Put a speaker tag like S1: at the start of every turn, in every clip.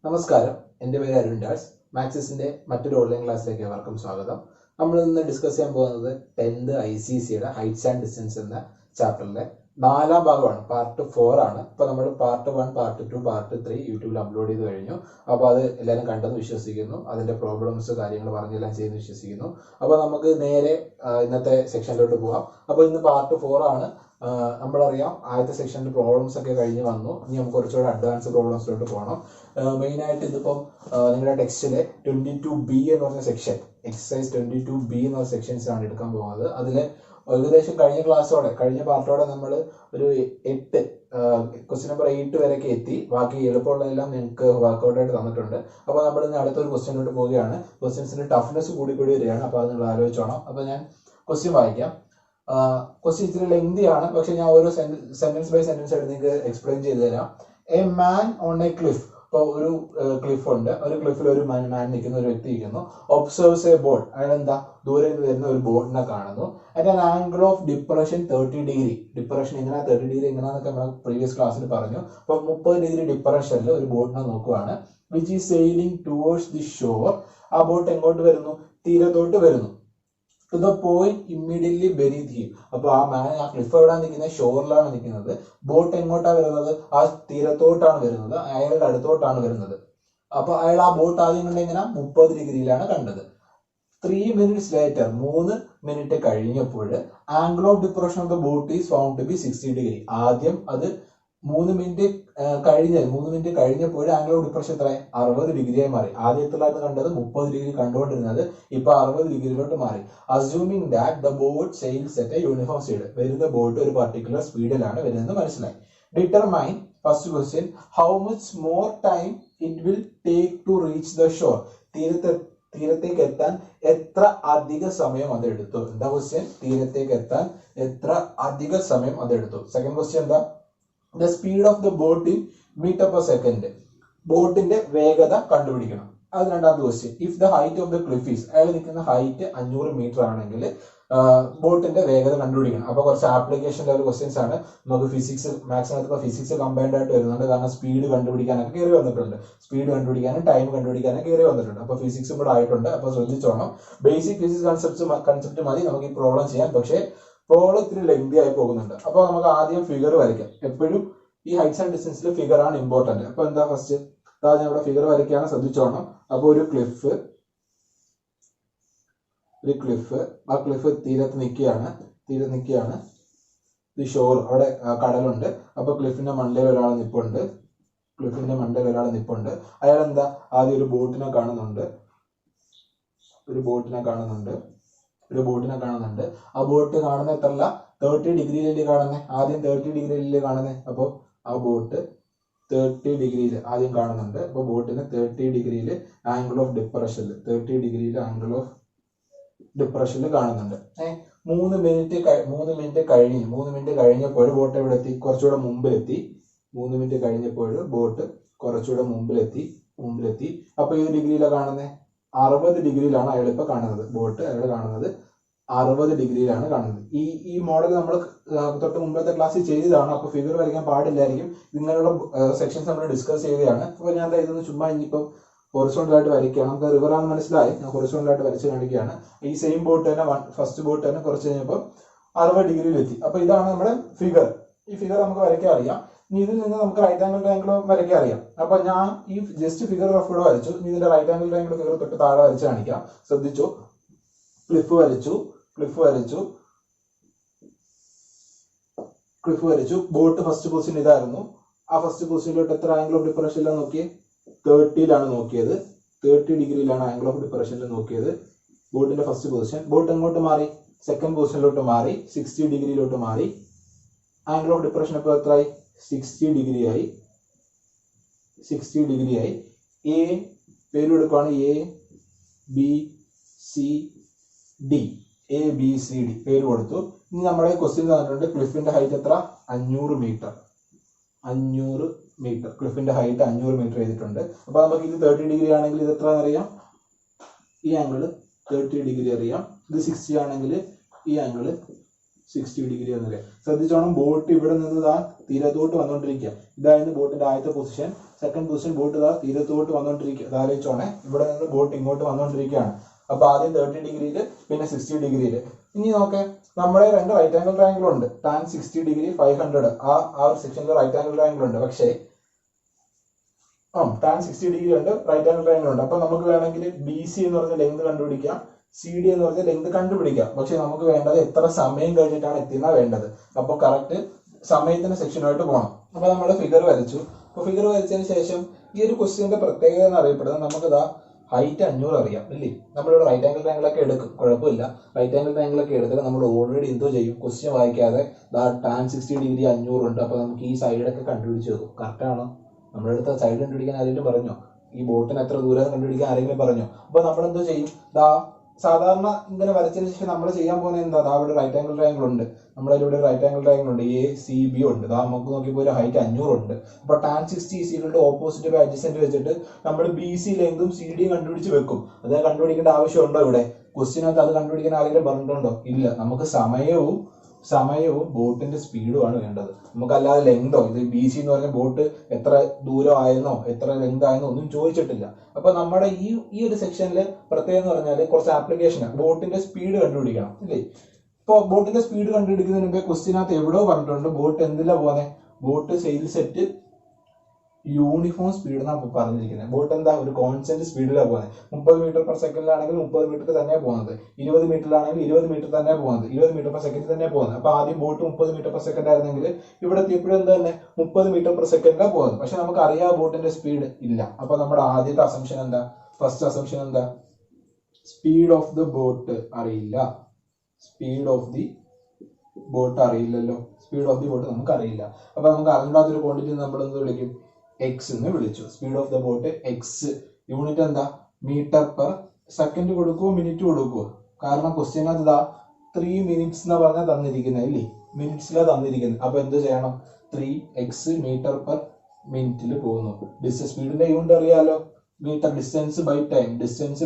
S1: നമസ്കാരം, എൻ്റെ പേര് അരുൺ ദാസ്. മാക്സിസിൻ്റെ മറ്റൊരു ഓൺലൈൻ ക്ലാസ്സിലേക്ക് ഏവർക്കും സ്വാഗതം. നമ്മൾ ഇന്ന് ഡിസ്കസ് ചെയ്യാൻ പോകുന്നത് 10th ICCയുടെ ഹൈറ്റ്സ് ആൻഡ് ഡിസ്റ്റൻസ് എന്ന ചാപ്റ്ററിലെ 4ാം ഭാഗമാണ്. പാർട്ട് 4 ആണ്. ഇപ്പോൾ നമ്മൾ പാർട്ട് 1, പാർട്ട് 2, പാർട്ട് 3 യൂട്യൂബിൽ അപ്ലോഡ് ചെയ്ത് കഴിഞ്ഞു. അപ്പോൾ അത് എല്ലാവരും കണ്ടെന്ന് വിശ്വസിക്കുന്നു. അതിൻ്റെ പ്രോബ്ലംസ് കാര്യങ്ങൾ പറഞ്ഞെല്ലാം ചെയ്യുന്നു വിശ്വസിക്കുന്നു. അപ്പോൾ നമുക്ക് നേരെ ഇന്നത്തെ സെക്ഷനിലോട്ട് പോകാം. അപ്പോൾ ഇന്ന് പാർട്ട് 4 ആണ്. നമ്മളറിയാം, ആദ്യത്തെ സെക്ഷനിൽ പ്രോബ്ലംസ് ഒക്കെ കഴിഞ്ഞ് വന്നു. ഇനി നമുക്ക് കുറച്ചുകൂടെ അഡ്വാൻസ് പ്രോബ്ലംസിലോട്ട് പോകണം. മെയിനായിട്ട് ഇതിപ്പം നിങ്ങളുടെ ടെക്സ്റ്റിലെ 22B എന്ന് പറഞ്ഞ സെക്ഷൻ, എക്സസൈസ് 22B എന്ന് പറഞ്ഞ സെക്ഷൻസാണ് എടുക്കാൻ പോകുന്നത്. അതിൽ ഏകദേശം കഴിഞ്ഞ പാർട്ടോടെ നമ്മൾ ഒരു 8 ക്വസ്റ്റ്യൻ നമ്പർ 8 വരെയൊക്കെ എത്തി. ബാക്കി എളുപ്പമുള്ളതെല്ലാം നിങ്ങൾക്ക് വർക്കൗട്ടായിട്ട് തന്നിട്ടുണ്ട്. അപ്പോൾ നമ്മൾ ഇന്ന് അടുത്തൊരു ക്വസ്റ്റ്യനിലോട്ട് പോവുകയാണ്. ക്വസ്റ്റ്യൻസിന്റെ ടഫ്നെസ് കൂടി വരികയാണ്. അപ്പോൾ അത് നിങ്ങൾ ആലോചിച്ചോണം. അപ്പോൾ ഞാൻ ക്വസ്റ്റ്യൻ വായിക്കാം. ക്വസ്റ്റ്യൻ ഇത്തിരി ലെങ്തി ആണ്, പക്ഷെ ഞാൻ ഓരോ സെന്റൻസ് ബൈ സെന്റൻസ് ആയിട്ട് നിങ്ങൾക്ക് എക്സ്പ്ലെയിൻ ചെയ്തു തരാം. A man on A cliff. ഇപ്പോൾ ഒരു ക്ലിഫ് ഉണ്ട്. ഒരു ക്ലിഫിൽ ഒരു മാൻ നിൽക്കുന്ന ഒരു വ്യക്തി ഇരിക്കുന്നു. Observes A board. അയാൾ എന്താ, ദൂരെ നിന്ന് വരുന്ന ഒരു ബോർഡിനെ കാണുന്നു. At an angle of depression 30 degree. Depression എങ്ങനെ 30 ഡിഗ്രി എങ്ങനെയാണെന്നൊക്കെ നമ്മൾ പ്രീവിയസ് ക്ലാസ്സിൽ പറഞ്ഞു. അപ്പോൾ 30 ഡിഗ്രി ഡിപ്രഷനിൽ ഒരു ബോട്ടിനെ നോക്കുവാണ്. Which is sailing towards the shore. ആ ബോട്ട് എങ്ങോട്ട് വരുന്നു? തീരത്തോട്ട് വരുന്നു. To the point immediately beneath him. അപ്പൊ ആ ക്ലിഫ് എവിടെയാണ് നിൽക്കുന്നത്? ഷോറിലാണ് നിൽക്കുന്നത്. ബോട്ട് എങ്ങോട്ടാണ് വരുന്നത്? ആ തീരത്തോട്ടാണ് വരുന്നത്. അയാളുടെ അടുത്തോട്ടാണ് വരുന്നത്. അപ്പൊ അയാൾ ആ ബോട്ട് ആദ്യം കണ്ട എങ്ങനെ? 30 ഡിഗ്രിയിലാണ് കണ്ടത്. 3 minutes ലേറ്റർ, 3 മിനിറ്റ് കഴിഞ്ഞപ്പോൾ angle of depression of the boat is found to be 60 degree. ആദ്യം അത് 3 മിനിറ്റ് കഴിഞ്ഞപ്പോൾ ആംഗിൾ ഓഫ് ഡിപ്രഷൻ എത്ര? 60 ഡിഗ്രിയായി മാറി. ആദ്യത്തിലായിരുന്നു കണ്ടത് 30 ഡിഗ്രി കണ്ടുകൊണ്ടിരുന്നത്, ഇപ്പൊ 60 ഡിഗ്രിയിലോട്ട് മാറി. Assuming that the boat sails at a uniform speed. വരുന്ന ബോട്ട് ഒരു പർട്ടിക്കുലർ സ്പീഡിലാണ് വരുന്നത് മനസ്സിലായി. Determine, first question, how much more time it will take to reach the shore. തീരത്തേക്ക് എത്താൻ എത്ര അധിക സമയം അതെടുത്തു? എന്താ ക്വസ്റ്റ്യൻ? തീരത്തേക്ക് എത്താൻ എത്ര അധിക സമയം അതെടുത്തു. സെക്കൻഡ് ക്വസ്റ്റ്യൻ എന്താ? The speed of the boat in metre per second. ബോട്ടിന്റെ വേഗത കണ്ടുപിടിക്കണം. അത് രണ്ടാമത്തെ question. If the height of the cliff is, അയാൾ നിൽക്കുന്ന ഹൈറ്റ് 500 മീറ്റർ ആണെങ്കിൽ ബോട്ടിന്റെ വേഗത കണ്ടുപിടിക്കണം. അപ്പൊ കുറച്ച് ആപ്ലിക്കേഷൻ ലെവൽ ക്വസ്റ്റ്യൻസ് ആണ്. നമുക്ക് മാത്സിനകത്ത് ഫിസിക്സ് കമ്പൈൻഡ് ആയിട്ട് വരുന്നുണ്ട്. കാരണം സ്പീഡ് കണ്ടുപിടിക്കാനൊക്കെ കയറി വന്നിട്ടുണ്ട്. സ്പീഡ് കണ്ടുപിടിക്കാനും ടൈം കണ്ടുപിടിക്കാനും കയറി വന്നിട്ടുണ്ട്. അപ്പൊ ഫിസിക്സും കൂടെ ആയിട്ടുണ്ട്. അപ്പൊ ശ്രദ്ധിച്ചോണം. ബേസിക് ഫിസിക്സ് കൺസെപ്റ്റ് മതി നമുക്ക് ഈ പ്രോബ്ലം ചെയ്യാൻ. പക്ഷേ പ്രോബ്ലം ഇത്തിരി ലെങ്തി ആയി പോകുന്നുണ്ട്. അപ്പൊ നമുക്ക് ആദ്യം ഫിഗർ വരയ്ക്കാം. എപ്പോഴും ഈ ഹൈറ്റ്സ് ആൻഡ് ഡിസ്റ്റൻസിൽ ഫിഗർ ആണ് ഇമ്പോർട്ടന്റ്. അപ്പൊ എന്താ ഫസ്റ്റ് ഞാൻ ഇവിടെ ഫിഗർ വരയ്ക്കാണ്, ശ്രദ്ധിച്ചോണം. അപ്പൊ ഒരു ക്ലിഫ്, ആ ക്ലിഫ് തീരത്ത് നിൽക്കുകയാണ്. ഈ ഷോർ, അവിടെ കടലുണ്ട്. അപ്പൊ ക്ലിഫിന്റെ മണ്ടയിൽ ഒരാൾ നിപ്പുണ്ട്. അയാൾ എന്താ, ആദ്യം ഒരു ബോട്ടിനെ കാണുന്നുണ്ട്. ആ ബോട്ട് കാണുന്ന എത്രല്ല? 30 ഡിഗ്രിയിലല്ലേ കാണുന്നത്. ആദ്യം 30 ഡിഗ്രിയിലല്ലേ കാണുന്നത്. അപ്പോൾ ആ ബോട്ട് 30 ഡിഗ്രിയിൽ ആദ്യം കാണുന്നുണ്ട്. അപ്പോൾ ബോട്ടിന് 30 ഡിഗ്രിയിൽ ആംഗിൾ ഓഫ് ഡിപ്രഷനിൽ കാണുന്നുണ്ട്. 3 മിനിറ്റ് കഴിഞ്ഞപ്പോൾ ബോട്ട് എവിടെ എത്തി? കുറച്ചുകൂടെ മുമ്പിലെത്തി. 3 മിനിറ്റ് കഴിഞ്ഞപ്പോൾ ബോട്ട് കുറച്ചുകൂടെ മുമ്പിലെത്തി. അപ്പൊ ഏത് ഡിഗ്രിയിലാണ് കാണുന്നത്? 60 ഡിഗ്രിയിലാണ് അയാൾ ഇപ്പൊ കാണുന്നത്. അയാൾ കാണുന്നത് 60 ഡിഗ്രിയിലാണ് കാണുന്നത്. ഈ മോഡൽ നമ്മൾ തൊട്ട് മുമ്പത്തെ ക്ലാസ്സിൽ ചെയ്തതാണ്. അപ്പൊ ഫിഗർ വരയ്ക്കാൻ പാടില്ലായിരിക്കും. ഇങ്ങനെയുള്ള സെക്ഷൻസ് നമ്മൾ ഡിസ്കസ് ചെയ്തതാണ്. അപ്പൊ ഞാൻ ഇതൊന്ന് ചുമ്മാ ഇനിയിപ്പം ഹൊറിസോണ്ടലായിട്ട് വരയ്ക്കുകയാണ്. നമുക്ക് റിവർ ആണെന്ന് മനസ്സിലായി. ഞാൻ ഹൊറിസോണ്ടലായിട്ട് വരച്ച് കാണിക്കുകയാണ്. ഈ സെയിം ബോട്ട് തന്നെ, ഫസ്റ്റ് ബോട്ട് തന്നെ കുറച്ച് കഴിഞ്ഞപ്പോൾ 60 ഡിഗ്രിയിൽ എത്തി. അപ്പൊ ഇതാണ് നമ്മുടെ ഫിഗർ. ഈ ഫിഗർ നമുക്ക് വരയ്ക്കാൻ അറിയാം. ഇനി ഇതിൽ നിന്ന് നമുക്ക് റൈറ്റ് ആംഗിൾ ട്രയാംഗിൾ വരയ്ക്കാൻ അറിയാം. അപ്പൊ ഞാൻ ഈ ജസ്റ്റ് ഫിഗർ റഫ് കൂടെ വരച്ചു. ഇനി ഇതിന്റെ റൈറ്റ് ആംഗിൾ ട്രയാംഗിൾ ഫിഗർ തൊട്ട് താഴെ വരച്ച് കാണിക്കാം. ശ്രദ്ധിച്ചു. ക്ലിഫ് വരച്ചു. ബോട്ട് ഫസ്റ്റ് പൊസിഷൻ ഇതായിരുന്നു. ആ ഫസ്റ്റ് പൊസിഷനിലോട്ട് എത്ര ആംഗിൾ ഓഫ് ഡിപ്രഷനിലാണ് നോക്കിയത്? 30ലാണ് നോക്കിയത്. 30 ഡിഗ്രിയിലാണ് ആംഗിൾ ഓഫ് ഡിപ്രഷനിൽ നോക്കിയത്. ബോട്ടിന്റെ ഫസ്റ്റ് പൊസിഷൻ. ബോട്ട് എങ്ങോട്ട് മാറി? സെക്കൻഡ് പൊസിഷനിലോട്ട് മാറി. 60 ഡിഗ്രിയിലോട്ട് മാറി. ആംഗിൾ ഓഫ് ഡിപ്രഷൻ ഇപ്പോൾ എത്രയായി? 60 ഡിഗ്രിയായി. എ പേര് കൊടുക്കുകയാണ്. ABCD പേര് കൊടുത്തു. ഇനി നമ്മുടെ ക്വസ്റ്റ്യൻ തന്നിട്ടുണ്ട്. ക്ലിഫിന്റെ ഹൈറ്റ് എത്ര? 500 മീറ്റർ. ക്ലിഫിന്റെ ഹൈറ്റ് 500 മീറ്റർ ചെയ്തിട്ടുണ്ട്. അപ്പൊ നമുക്ക് ഇത് 30 ഡിഗ്രി ആണെങ്കിൽ ഇത് എത്ര അറിയാം? ഈ ആംഗിൾ 30 ഡിഗ്രി അറിയാം. ഇത് 60 ആണെങ്കിൽ ഈ ആംഗിൾ 60 ഡിഗ്രി എന്നല്ലേ. ശ്രദ്ധിച്ചോണം, ബോട്ട് ഇവിടെ നിന്ന് തീരത്തോട്ട് വന്നുകൊണ്ടിരിക്കുക. ഇതായിരുന്നു ബോട്ടിന്റെ ആദ്യത്തെ പൊസിഷൻ. സെക്കൻഡ് പൊസിഷൻ ബോട്ട് തീരത്തോട്ട് വന്നുകൊണ്ടിരിക്കുക. ആലോചിച്ചോണേ, ഇവിടെ നിന്ന് ബോട്ട് ഇങ്ങോട്ട് വന്നുകൊണ്ടിരിക്കുകയാണ്. അപ്പൊ ആദ്യം 30 ഡിഗ്രിയിൽ, പിന്നെ 60 ഡിഗ്രിയിൽ. ഇനി നോക്കേ, നമ്മുടെ രണ്ട് റൈറ്റ് ആംഗിൾ ട്രയാംഗിൾ ഉണ്ട്. ടാൻ 60 ഡിഗ്രി 500 ആ ഒരു സെക്ഷനിൽ റൈറ്റ് ആംഗിൾ ട്രയാംഗിൾ ഉണ്ട്. പക്ഷേ ടാൻ 60 ഡിഗ്രി ഉണ്ട്, റൈറ്റ് ആംഗിൾ ട്രയാംഗിൾ ഉണ്ട്. അപ്പൊ നമുക്ക് വേണമെങ്കിൽ BC എന്ന് പറഞ്ഞ ലെങ്ത് കണ്ടുപിടിക്കാം, CD എന്ന് പറഞ്ഞ ലെങ്ത് കണ്ടുപിടിക്കാം. പക്ഷെ നമുക്ക് വേണ്ടത് എത്ര സമയം കഴിഞ്ഞിട്ടാണ് എത്തിയെന്നാ വേണ്ടത്. അപ്പൊ കറക്റ്റ് സമയത്തിന്റെ സെക്ഷനുമായിട്ട് പോകണം. അപ്പൊ നമ്മൾ ഫിഗർ വരച്ചു. അപ്പൊ ഫിഗർ വരച്ചതിന് ശേഷം ഈ ഒരു ക്വസ്റ്റ്യന്റെ പ്രത്യേകത എന്ന് അറിയപ്പെടുന്നത്, നമുക്കിതാ ഹൈറ്റ് 500 അറിയാം അല്ലേ. നമ്മളിവിടെ റൈറ്റ് ആംഗിൾ ട്രയാംഗിൾ ഒക്കെ എടുക്കും, കുഴപ്പമില്ല. റൈറ്റ് ആംഗിൾ ട്രയാംഗിൾ ഒക്കെ എടുത്തിട്ട് നമ്മൾ ഓൾറെഡി എന്തോ ചെയ്യും, ക്വസ്റ്റ്യൻ വായിക്കാതെ ടാൻ 60 ഡിഗ്രി 500 ഉണ്ട്, അപ്പൊ നമുക്ക് ഈ സൈഡൊക്കെ കണ്ടുപിടിച്ച് വെക്കും. കറക്റ്റാണോ? നമ്മുടെ അടുത്ത സൈഡ് കണ്ടുപിടിക്കാൻ ആരെങ്കിലും പറഞ്ഞോ? ഈ ബോട്ടിന് എത്ര ദൂരം കണ്ടുപിടിക്കാൻ ആരെങ്കിലും പറഞ്ഞോ? അപ്പൊ നമ്മൾ എന്തോ ചെയ്യും, സാധാരണ ഇങ്ങനെ വരച്ചതിന് ശേഷം നമ്മൾ ചെയ്യാൻ പോകുന്നത് എന്താ, ഇവിടെ റൈറ്റ് ആംഗിൾ ട്രയാംഗിൾ ഉണ്ട്, ഇവിടെ റൈറ്റ് ആംഗിൾ ട്രയാംഗിൾ ഉണ്ട്, ACB ഉണ്ട്. നമുക്ക് നോക്കിയപ്പോൾ ഒരു ഹൈറ്റ് 500 ഉണ്ട്. അപ്പൊ ടാൻ 60 ഓപ്പോസിറ്റ് ബൈ അഡ്ജസന്റ് വെച്ചിട്ട് നമ്മൾ BC ലെങ്തും CD കണ്ടുപിടിച്ച് വെക്കും. അത് കണ്ടുപിടിക്കേണ്ട ആവശ്യമുണ്ടോ ഇവിടെ? ക്വസ്റ്റ്യനകത്ത് അത് കണ്ടുപിടിക്കാൻ ആരെങ്കിലും പറഞ്ഞിട്ടുണ്ടോ? ഇല്ല. നമുക്ക് സമയവും ബോട്ടിന്റെ സ്പീഡുമാണ് വേണ്ടത്. നമുക്കല്ലാതെ ലെങ്തോ, ഇത് BC എന്ന് പറഞ്ഞ ബോട്ട് എത്ര ദൂരം ആയിരുന്നോ, എത്ര ലെങ്ത് ആയിരുന്നോ ഒന്നും ചോദിച്ചിട്ടില്ല. അപ്പൊ നമ്മുടെ ഈ ഒരു സെക്ഷനിൽ പ്രത്യേകം എന്ന് പറഞ്ഞാൽ കുറച്ച് ആപ്ലിക്കേഷനാണ്. ബോട്ടിന്റെ സ്പീഡ് കണ്ടുപിടിക്കണം ഇല്ലേ. ഇപ്പൊ ബോട്ടിന്റെ സ്പീഡ് കണ്ടുപിടിക്കുന്നതിന് മുമ്പേ ക്വസ്റ്റ്യനകത്ത് എവിടെയോ പറഞ്ഞിട്ടുണ്ട് ബോട്ട് എന്തിലാ പോകുന്നത്, boat sale set uniform speed എന്നാണ് പറഞ്ഞിരിക്കുന്നത്. ബോട്ട് എന്താ, ഒരു കോൺസ്റ്റന്റ് സ്പീഡിലാണ് പോകുന്നത്. 30 മീറ്റർ പെർ സെക്കൻഡിലാണെങ്കിൽ 30 മീറ്റർ തന്നെ പോകുന്നത്, 20 മീറ്ററിലാണെങ്കിൽ 20 മീറ്റർ തന്നെ പോകുന്നത്, 20 മീറ്റർ പെർ സെക്കൻഡ് തന്നെ പോകുന്നത്. അപ്പൊ ആദ്യം ബോട്ട് 30 മീറ്റർ പെർ സെക്കൻഡ് ആയിരുന്നെങ്കിൽ ഇവിടെ എത്തിയപ്പോഴും എന്താ തന്നെ 30 മീറ്റർ പെർ സെക്കൻഡിലാണ് പോകുന്നത്. പക്ഷെ നമുക്ക് അറിയാം ബോട്ടിന്റെ സ്പീഡ് ഇല്ല. അപ്പൊ നമ്മുടെ ആദ്യത്തെ അസംഷൻ എന്താ, ഫസ്റ്റ് അസംഷൻ എന്താ, സ്പീഡ് ഓഫ് ദ ബോട്ട് അറിയില്ല. സ്പീഡ് ഓഫ് ദി ബോട്ട് അറിയില്ലല്ലോ, സ്പീഡ് ഓഫ് ദി ബോട്ട് നമുക്ക് അറിയില്ല. അപ്പൊ നമുക്ക് അറിഞ്ഞാത്തൊരു ക്വാണ്ടിറ്റി നമ്മൾ എന്ത് വിളിക്കും, X എന്ന് വിളിച്ചു. Speed of the boat X. Unit എന്താ, മീറ്റർ പെർ സെക്കൻഡ് കൊടുക്കുവോ മിനിറ്റ് കൊടുക്കുവോ? കാരണം ക്വസ്റ്റ്യനകത്ത് 3 മിനിറ്റ്സ് എന്ന് പറഞ്ഞാൽ തന്നിരിക്കുന്നത് ഇല്ലേ, മിനിറ്റ്സിലാണ് തന്നിരിക്കുന്നത്. അപ്പൊ എന്ത് ചെയ്യണം, 3x മീറ്റർ പെർ മിനിറ്റിൽ പോകുന്നു. ഡിസ്റ്റൻസ് സ്പീഡിന്റെ യൂണിറ്റ് അറിയാലോ, metre. Distance by time, distance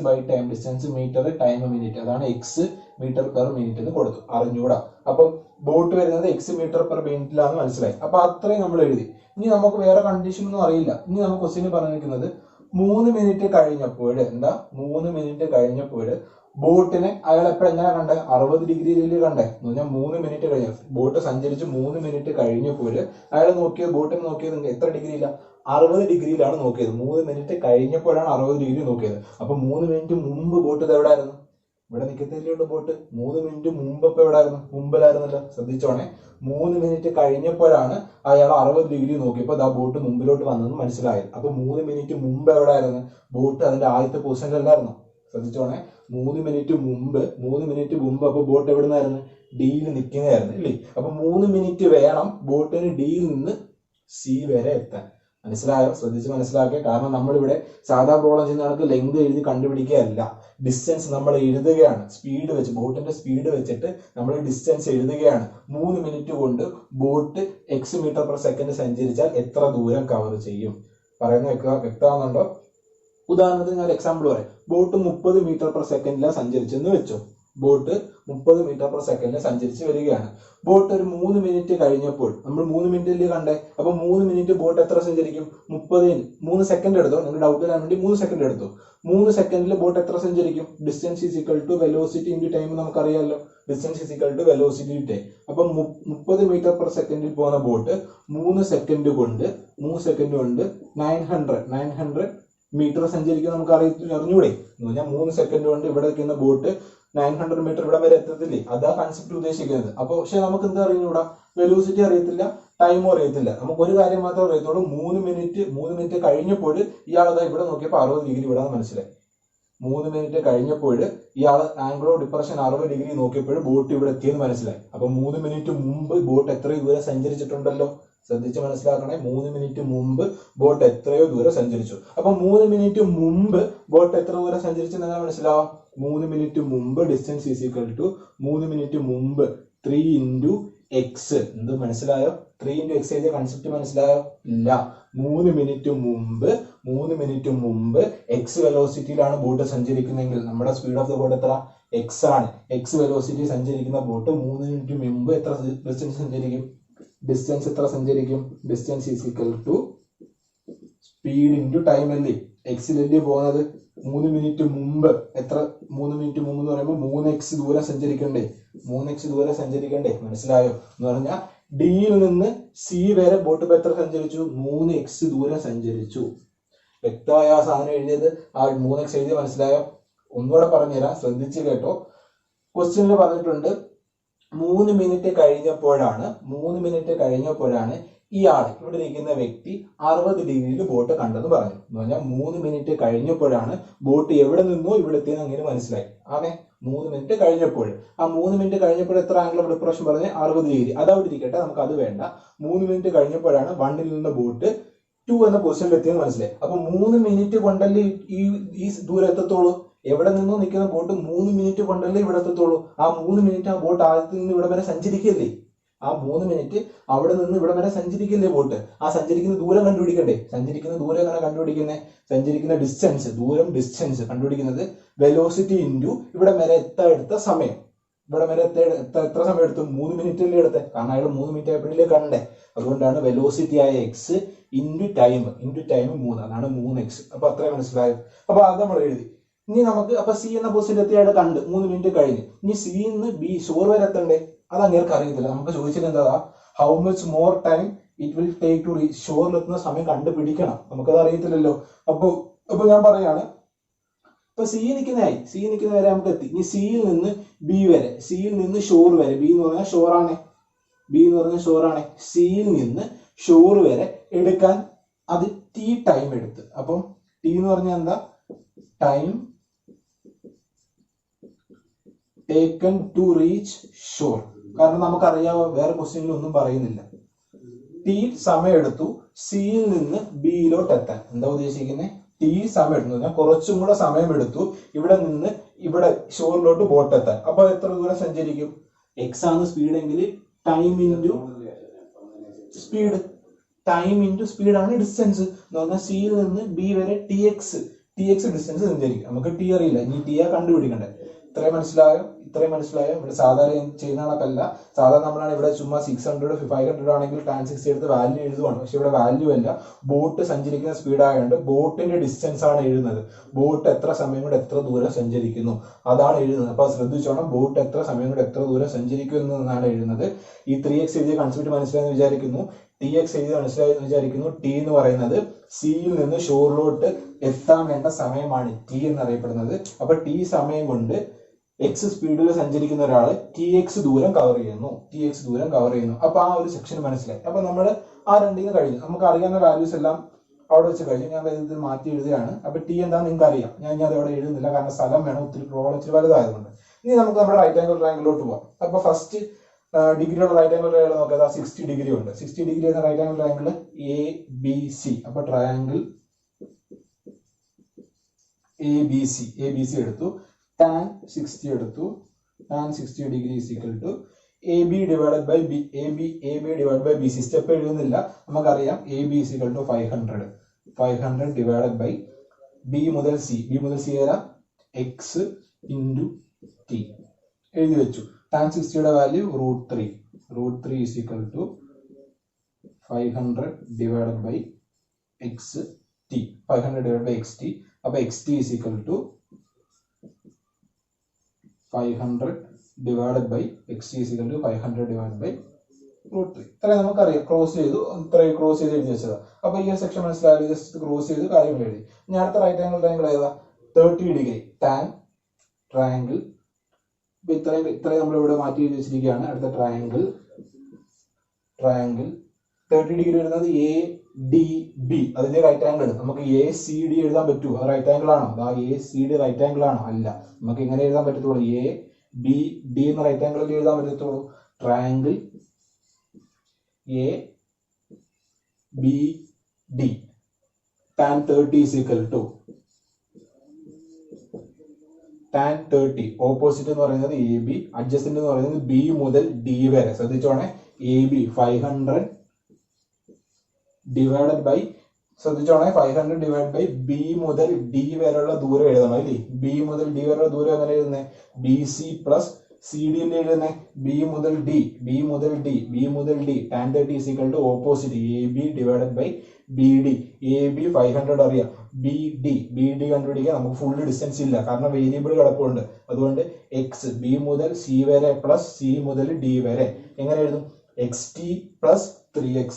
S1: metre, time minute. അതാണ് X മീറ്റർ പെർ മിനിറ്റ് എന്ന് കൊടുത്തു. അറിഞ്ഞൂടാ. അപ്പം ബോട്ട് വരുന്നത് X മീറ്റർ പെർ മിനിറ്റിലാന്ന് മനസ്സിലായി. അപ്പൊ അത്രയും നമ്മൾ എഴുതി. ഇനി നമുക്ക് വേറെ കണ്ടീഷൻ ഒന്നും അറിയില്ല. ഇനി നമുക്ക് ക്വസ്റ്റ്യൻ പറഞ്ഞിരിക്കുന്നത് 3 മിനിറ്റ് കഴിഞ്ഞപ്പോൾ, എന്താ 3 മിനിറ്റ് കഴിഞ്ഞപ്പോൾ ബോട്ടിനെ അയാൾ എങ്ങനെ കണ്ടേ, 60 ഡിഗ്രിയിൽ കണ്ടേ. എന്ന് പറഞ്ഞാൽ 3 മിനിറ്റ് കഴിഞ്ഞ ബോട്ട് സഞ്ചരിച്ച് 3 മിനിറ്റ് കഴിഞ്ഞപ്പോൾ അയാൾ നോക്കിയത്, ബോട്ടിനെ നോക്കിയത് എത്ര ഡിഗ്രിയില്ല, 60 ഡിഗ്രിയിലാണ് നോക്കിയത്. 3 മിനിറ്റ് കഴിഞ്ഞപ്പോഴാണ് 60 ഡിഗ്രി നോക്കിയത്. അപ്പൊ 3 മിനിറ്റ് മുമ്പ് ബോട്ട് ഇത് എവിടെ ആയിരുന്നു, ഇവിടെ നിൽക്കത്തില്ലുണ്ട് ബോട്ട്. 3 മിനിറ്റ് മുമ്പ് ഇപ്പൊ എവിടെ ആയിരുന്നു, മുമ്പിലായിരുന്നല്ലോ. ശ്രദ്ധിച്ചോണേ, 3 മിനിറ്റ് കഴിഞ്ഞപ്പോഴാണ് അയാൾ 60 ഡിഗ്രി നോക്കിയപ്പോൾ ബോട്ട് മുമ്പിലോട്ട് വന്നെന്ന് മനസ്സിലായത്. അപ്പൊ 3 മിനിറ്റ് മുമ്പ് എവിടെ ആയിരുന്നു, ബോട്ട് അതിന്റെ ആദ്യത്തെ പൊസിഷനിലല്ലായിരുന്നു. ശ്രദ്ധിച്ചോണേ, 3 മിനിറ്റ് മുമ്പ് അപ്പൊ ബോട്ട് എവിടെ നിന്നായിരുന്നു, ഡിയിൽ നിൽക്കുന്നതായിരുന്നു ഇല്ലേ. അപ്പൊ 3 മിനിറ്റ് വേണം ബോട്ടിന് ഡിയിൽ നിന്ന് C വരെ എത്താൻ. മനസ്സിലായോ? ശ്രദ്ധിച്ച് മനസ്സിലാക്കുക. കാരണം നമ്മളിവിടെ സാധാ പ്രോബ്ലം ചെയ്യുന്ന ആൾക്ക് ലെങ്ത് എഴുതി കണ്ടുപിടിക്കുകയല്ല, ഡിസ്റ്റൻസ് നമ്മൾ എഴുതുകയാണ്. സ്പീഡ് വെച്ച്, ബോട്ടിന്റെ സ്പീഡ് വെച്ചിട്ട് നമ്മൾ ഡിസ്റ്റൻസ് എഴുതുകയാണ്. 3 മിനിറ്റ് കൊണ്ട് boat X metre per second സഞ്ചരിച്ചാൽ എത്ര ദൂരം കവർ ചെയ്യും? പറയുന്നത് വ്യക്തമാകുന്നുണ്ടോ? ഉദാഹരണത്തിന് ഞാൻ എക്സാമ്പിൾ പറയാം. ബോട്ട് 30 മീറ്റർ പെർ സെക്കൻഡിലാണ് സഞ്ചരിച്ചെന്ന് വെച്ചോ. ബോട്ട് 30 മീറ്റർ പെർ സെക്കൻഡിൽ സഞ്ചരിച്ച് വരികയാണ്. ബോട്ട് ഒരു 3 മിനിറ്റ് കഴിഞ്ഞപ്പോൾ, നമ്മൾ 3 മിനിറ്റിൽ കണ്ടേ. അപ്പൊ 3 മിനിറ്റ് ബോട്ട് എത്ര സഞ്ചരിക്കും, 3 സെക്കൻഡ് എടുത്തോ. നിങ്ങൾ ഡൗട്ട് വരാൻ വേണ്ടി 3 സെക്കൻഡ് എടുത്തു. 3 സെക്കൻഡിൽ ബോട്ട് എത്ര സഞ്ചരിക്കും? Distance is equal to velocity into time നമുക്കറിയാമല്ലോ. Distance is equal to velocity time. അപ്പൊ 30 മീറ്റർ പെർ സെക്കൻഡിൽ പോകുന്ന ബോട്ട് 3 സെക്കൻഡ് കൊണ്ട് 900 മീറ്റർ സഞ്ചരിക്കും നമുക്ക് അറിഞ്ഞൂടെ. എന്ന് പറഞ്ഞാൽ 3 സെക്കൻഡ് കൊണ്ട് ഇവിടെ നിൽക്കുന്ന ബോട്ട് 900 മീറ്റർ ഇവിടെ വരെ എത്തത്തില്ലേ. അതാ കൺസെപ്റ്റ് ഉദ്ദേശിക്കുന്നത്. അപ്പൊ പക്ഷെ നമുക്ക് എന്താ അറിഞ്ഞൂടാ, വെലോസിറ്റി അറിയത്തില്ല, ടൈമും അറിയത്തില്ല. നമുക്ക് ഒരു കാര്യം മാത്രമേ അറിയത്തുള്ളൂ, 3 മിനിറ്റ് കഴിഞ്ഞപ്പോൾ ഇയാളതാ ഇവിടെ നോക്കിയപ്പോൾ 60 ഡിഗ്രി ഇവിടെ മനസ്സിലായി. 3 മിനിറ്റ് കഴിഞ്ഞപ്പോൾ ഇയാൾ ആംഗിൾ ഓഫ് ഡിപ്രഷൻ 60 ഡിഗ്രി നോക്കിയപ്പോൾ ബോട്ട് ഇവിടെ എത്തിയെന്ന് മനസ്സിലായി. അപ്പൊ 3 മിനിറ്റ് മുമ്പ് ബോട്ട് എത്രയോ ദൂരം സഞ്ചരിച്ചിട്ടുണ്ടല്ലോ. ശ്രദ്ധിച്ച് മനസ്സിലാക്കണേ, 3 മിനിറ്റ് മുമ്പ് ബോട്ട് എത്രയോ ദൂരം സഞ്ചരിച്ചു. അപ്പൊ 3 മിനിറ്റ് മുമ്പ് ബോട്ട് എത്ര ദൂരം സഞ്ചരിച്ചെന്ന് മനസ്സിലാവാം. 3 മിനിറ്റ് മുമ്പ് distance is equal to 3 minute മുമ്പ് 3 ഇൻറ്റു എക്സ്. എന്ത് മനസ്സിലായോ? 3 ഇൻറ്റു എക്സ് എഴുതിയ കൺസെപ്റ്റ് മനസ്സിലായോ? ഇല്ല. 3 മിനിറ്റ് മുമ്പ് എക്സ് വെലോസിറ്റിയിലാണ് ബോട്ട് സഞ്ചരിക്കുന്നതെങ്കിൽ നമ്മുടെ സ്പീഡ് ഓഫ് ദ ബോട്ട് എത്ര? എക്സ് ആണ്. എക്സ് വെലോസിറ്റി സഞ്ചരിക്കുന്ന ബോട്ട് 3 മിനിറ്റ് മുമ്പ് എത്ര ഡിസ്റ്റൻസ് സഞ്ചരിക്കും? ഡിസ്റ്റൻസ് എത്ര സഞ്ചരിക്കും? Distance is equal to speed into time അല്ലേ? എക്സിലല്ലേ പോകുന്നത്? 3 മിനിറ്റ് മുമ്പ് എത്ര? 3 മിനിറ്റ് മുമ്പ് എന്ന് പറയുമ്പോൾ 3x ദൂരം സഞ്ചരിക്കണ്ടേ? 3x ദൂരം സഞ്ചരിക്കണ്ടേ? മനസ്സിലായോ? എന്ന് പറഞ്ഞാൽ ഡിയിൽ നിന്ന് സി വരെ ബോട്ട് ഇപ്പൊ എത്ര സഞ്ചരിച്ചു? 3x ദൂരം സഞ്ചരിച്ചു. വ്യക്തമായ ആ സാധനം എഴുതിയത്, ആ 3x എഴുതി മനസ്സിലായോ? ഒന്നുകൂടെ പറഞ്ഞുതരാം, ശ്രദ്ധിച്ച് കേട്ടോ. ക്വസ്റ്റ്യനിൽ പറഞ്ഞിട്ടുണ്ട് 3 മിനിറ്റ് കഴിഞ്ഞപ്പോഴാണ് ഇയാൾ ഇവിടെ ഇരിക്കുന്ന വ്യക്തി 60 ഡിഗ്രിയിൽ ബോട്ട് കണ്ടെന്ന് പറഞ്ഞു. എന്ന് പറഞ്ഞാൽ 3 മിനിറ്റ് കഴിഞ്ഞപ്പോഴാണ് ബോട്ട് എവിടെ നിന്നോ ഇവിടെ എത്തിയെന്ന് അങ്ങനെ മനസ്സിലായി. ആണേ, 3 മിനിറ്റ് കഴിഞ്ഞപ്പോൾ. ആ 3 മിനിറ്റ് കഴിഞ്ഞപ്പോൾ എത്ര ആംഗിൾ ഓഫ് ഡിപ്രഷൻ പറഞ്ഞ്? 60 ഡിഗ്രി. അതവിടെ ഇരിക്കട്ടെ, നമുക്ക് അത് വേണ്ട. 3 മിനിറ്റ് കഴിഞ്ഞപ്പോഴാണ് 1 നിന്ന് ബോട്ട് 2 എന്ന പൊസിഷനിൽ എത്തിയെന്ന് മനസ്സിലായി. അപ്പൊ 3 മിനിറ്റ് കൊണ്ടല്ലേ ഈ ദൂരം എത്തത്തുള്ളൂ? എവിടെ നിന്നോ നിൽക്കുന്ന ബോട്ട് 3 മിനിറ്റ് കൊണ്ടല്ലേ ഇവിടെ എത്തത്തുള്ളൂ? ആ 3 മിനിറ്റ് ആ ബോട്ട് ആദ്യത്തിൽ നിന്ന് ഇവിടെ വരെ സഞ്ചരിക്കല്ലേ? ആ 3 മിനിറ്റ് അവിടെ നിന്ന് ഇവിടെ വരെ സഞ്ചരിക്കില്ലേ ബോട്ട്? ആ സഞ്ചരിക്കുന്ന ദൂരം കണ്ടുപിടിക്കണ്ടേ? സഞ്ചരിക്കുന്ന ദൂരം എങ്ങനെ കണ്ടുപിടിക്കുന്നത്? സഞ്ചരിക്കുന്ന ഡിസ്റ്റൻസ്, ഡിസ്റ്റൻസ് കണ്ടുപിടിക്കുന്നത് വെലോസിറ്റി ഇൻറ്റു ഇവിടെ വരെ എടുത്ത സമയം. ഇവിടെ വരെ എത്ര സമയം എടുത്തു? 3 മിനിറ്റല്ലേ എടുത്തേ? കാരണം അയാൾ 3 മിനിറ്റ് ആയപ്പോഴേ കണ്ടേ. അതുകൊണ്ടാണ് വെലോസിറ്റി ആയ എക്സ് ഇൻറ്റു ടൈം 3, അതാണ് 3x. അപ്പൊ അത്രയും മനസ്സിലായോ? അപ്പൊ അത് നമ്മൾ എഴുതി. ഇനി നമുക്ക് അപ്പൊ സി എന്ന പൊസിഷനിൽ എത്തിയായിട്ട് കണ്ട് 3 മിനിറ്റ് കഴിഞ്ഞ് ഇനി സിയിൽ നിന്ന് ബി ഷോർ വരെ എത്തണ്ടേ? അത് അങ്ങേർക്ക് അറിയത്തില്ല. നമുക്ക് ചോദിച്ചത് എന്താ? How much more time it will take to reach. ഷോറിലെത്തുന്ന സമയം കണ്ടുപിടിക്കണം. നമുക്കത് അറിയത്തില്ലല്ലോ. അപ്പൊ ഞാൻ പറയാണ്, ഇപ്പൊ സി നിൽക്കുന്ന വരെ നമുക്ക് എത്തി. ഇനി സിയിൽ നിന്ന് ബി വരെ, സിയിൽ നിന്ന് ഷോർ വരെ, ബി എന്ന് പറഞ്ഞാൽ ഷോറാണ്. സിയിൽ നിന്ന് ഷോർ വരെ എടുക്കാൻ അത് ടി ടൈം എടുത്ത്. അപ്പം ടി എന്ന് പറഞ്ഞാൽ എന്താ? Time taken to reach shore. കാരണം നമുക്കറിയാവോ, വേറെ ക്വസ്റ്റ്യനിൽ ഒന്നും പറയുന്നില്ല. ടി സമയം എടുത്തു സിയിൽ നിന്ന് ബിയിലോട്ട് എത്താൻ. എന്താ ഉദ്ദേശിക്കുന്നത്? ടി സമയം എടുത്തു, ഞാൻ കുറച്ചും കൂടെ സമയം എടുത്തു ഇവിടെ നിന്ന് ഇവിടെ ഷോറിലോട്ട് ബോട്ട് എത്താൻ. അപ്പൊ എത്ര ദൂരം സഞ്ചരിക്കും? എക്സ് ആണ് സ്പീഡ് എങ്കിൽ ടൈം ഇൻറ്റു സ്പീഡ് ആണ് ഡിസ്റ്റൻസ്. എന്ന് പറഞ്ഞാൽ സിയിൽ നിന്ന് ബി വരെ ടി എക്സ് ഡിസ്റ്റൻസ് സഞ്ചരിക്കും. നമുക്ക് ടി അറിയില്ല, ഇനി ടി ആ കണ്ടുപിടിക്കണ്ടേ. ഇത്രയും മനസ്സിലായോ? ഇവിടെ സാധാരണ ചെയ്യുന്ന കണക്കല്ല. സാധാരണ നമ്മളാണ് ഇവിടെ ചുമ്മാ 600 500 ആണെങ്കിൽ tan 60 എടുത്ത് വാല്യൂ എഴുതുവാണ്. പക്ഷെ ഇവിടെ വാല്യൂ അല്ല, ബോട്ട് സഞ്ചരിക്കുന്ന സ്പീഡ് ആയതുകൊണ്ട് ബോട്ടിന്റെ ഡിസ്റ്റൻസ് ആണ് എഴുതുന്നത്. ബോട്ട് എത്ര സമയം കൊണ്ട് എത്ര ദൂരം സഞ്ചരിക്കുന്നു അതാണ് എഴുതുന്നത്. അപ്പൊ ശ്രദ്ധിച്ചോണം, ബോട്ട് എത്ര സമയം കൊണ്ട് എത്ര ദൂരം സഞ്ചരിക്കുന്നു എന്നാണ് എഴുതുന്നത്. ഈ 3x എഴുതിയ കൺസെപ്റ്റ് മനസ്സിലായെന്ന് വിചാരിക്കുന്നു. TX എഴുതി മനസ്സിലായെന്ന് വിചാരിക്കുന്നു. ടി എന്ന് പറയുന്നത് സിയിൽ നിന്ന് ഷോറിലോട്ട് എത്താൻ വേണ്ട സമയമാണ് ടി എന്നറിയപ്പെടുന്നത്. അപ്പൊ ടി സമയം കൊണ്ട് എക്സ് സ്പീഡിൽ സഞ്ചരിക്കുന്ന ഒരാൾ TX ദൂരം കവർ ചെയ്യുന്നു. അപ്പൊ ആ ഒരു സെക്ഷൻ മനസ്സിലായി. അപ്പൊ നമ്മൾ ആ രണ്ടിന്ന് കഴിഞ്ഞു. നമുക്ക് അറിയാവുന്ന വാല്യൂസ് എല്ലാം അവിടെ വെച്ച് കഴിഞ്ഞു. ഞാൻ ഇത് മാറ്റി എഴുതുകയാണ്. അപ്പൊ ടി എന്താണെന്ന് നിങ്ങൾക്ക് അറിയാം. ഞാൻ അവിടെ എഴുതുന്നില്ല, കാരണം സ്ഥലം വേണം, ഒത്തിരി പ്രോബ്ലം ഇച്ചിരി വലുതായതുകൊണ്ട്. ഇനി നമുക്ക് നമ്മുടെ റൈറ്റ് ആംഗിൾ ട്രയാങ്കിളിലോട്ട് പോവാം. അപ്പൊ ഫസ്റ്റ് ഡിഗ്രിയുള്ള റൈറ്റ് ആംഗിൾ ട്രയാങ്കിൾ നോക്കാം. 60 ഡിഗ്രി ഉണ്ട്. 60 ഡിഗ്രി എന്ന റൈറ്റ് ആംഗിൾ ട്രയാങ്കിൾ ABC. അപ്പൊ ട്രയാങ്കിൾ ABC എടുത്തു. tan 60 എടുത്തു. tan 60 degree is equal to AB divided by BC. Step എഴുതുന്നില്ല, നമുക്കറിയാം AB is equal to 500 divided by B മുതൽ C വരെ x into t എഴുതി വെച്ചു. tan 60യുടെ value √3 is equal to 500 divided by xt. 500 divided by xt. അപ്പൊ xt is equal to 500 divided by xt is equal to 500 divided by √3. ഇത്രയും നമുക്കറിയാം. Cross ചെയ്ത് എഴുതി വെച്ചതാ. അപ്പൊ ഈ സെക്ഷൻ മനസ്സിലായി, ജസ്റ്റ് ക്രോസ് ചെയ്ത് കാര്യങ്ങൾ എഴുതി. ഇനി അടുത്ത റൈറ്റ് ആംഗിൾ ട്രയാങ്കിൾ ഏതാ? 30 ഡിഗ്രി tan ട്രയാങ്കിൾ. ഇത്രയും നമ്മൾ ഇവിടെ മാറ്റി എഴുതി വെച്ചിരിക്കുകയാണ്. അടുത്ത ട്രയാങ്കിൾ 30 ഡിഗ്രി വരുന്നത് ADB. അതിന്റെ റൈറ്റ് ആംഗിൾ. നമുക്ക് ACD എഴുതാൻ പറ്റുമോ? അത് റൈറ്റ് ആംഗിൾ ആണോ? ACD റൈറ്റ് ആംഗിൾ ആണോ? അല്ല. നമുക്ക് എങ്ങനെ എഴുതാൻ പറ്റത്തുള്ളൂ? ABD എന്ന റൈറ്റ് ആംഗിളിൽ എഴുതാൻ പറ്റത്തുള്ളൂ. Triangle ABD tan 30 is equal to tan 30. Opposite എന്ന് പറയുന്നത് AB, അഡ്ജസ്റ്റന്റ് എന്ന് പറയുന്നത് B മുതൽ D വരെ. ശ്രദ്ധിച്ചോണേ, AB 500 divided by ശ്രദ്ധിച്ചോണേ, 500 ഡിവൈഡ് ബൈ ബി മുതൽ ഡി വരെയുള്ള ദൂരം എഴുതണം അല്ലേ. ബി മുതൽ ഡി വരെയുള്ള ദൂരം എങ്ങനെ എഴുതുന്നത്? B C plus C D അല്ലേ എഴുതുന്നത്. ബി മുതൽ ഡി, ബി മുതൽ ഡി, ബി മുതൽ D tan 30 is equal to opposite A B divided by B D. A B 500 അറിയാം, ബി ഡി കണ്ടുപിടിക്കാൻ നമുക്ക് ഫുൾ ഡിസ്റ്റൻസ് ഇല്ല, കാരണം വേരിയബിൾ കിടപ്പുണ്ട്. അതുകൊണ്ട് എക്സ് ബി മുതൽ സി വരെ പ്ലസ് സി മുതൽ ഡി വരെ എങ്ങനെ എഴുതും? X T plus 3x,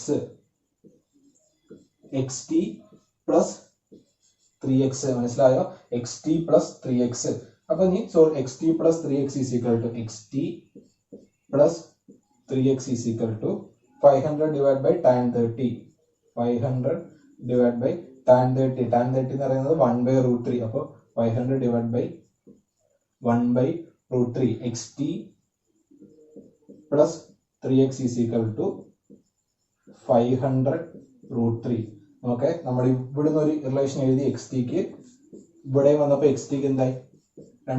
S1: X T plus 3x, മനസ്സിലായോ? X T plus 3x. അപ്പൊ ഇനി X T plus 3x is equal to X T plus 3x is equal to 500 divide by tan 30. 500 divide by tan 30. tan 30 എന്ന് പറയുന്നത് 1/√3. അപ്പോൾ 500 divide by 1/√3. X T plus 3x is equal to 500√3. Okay, നമ്മൾ ഇവിടുന്ന് ഒരു relation എഴുതി X tick, ഇവിടെ വന്നപ്പോൾ X ടിക്ക് എന്തായി?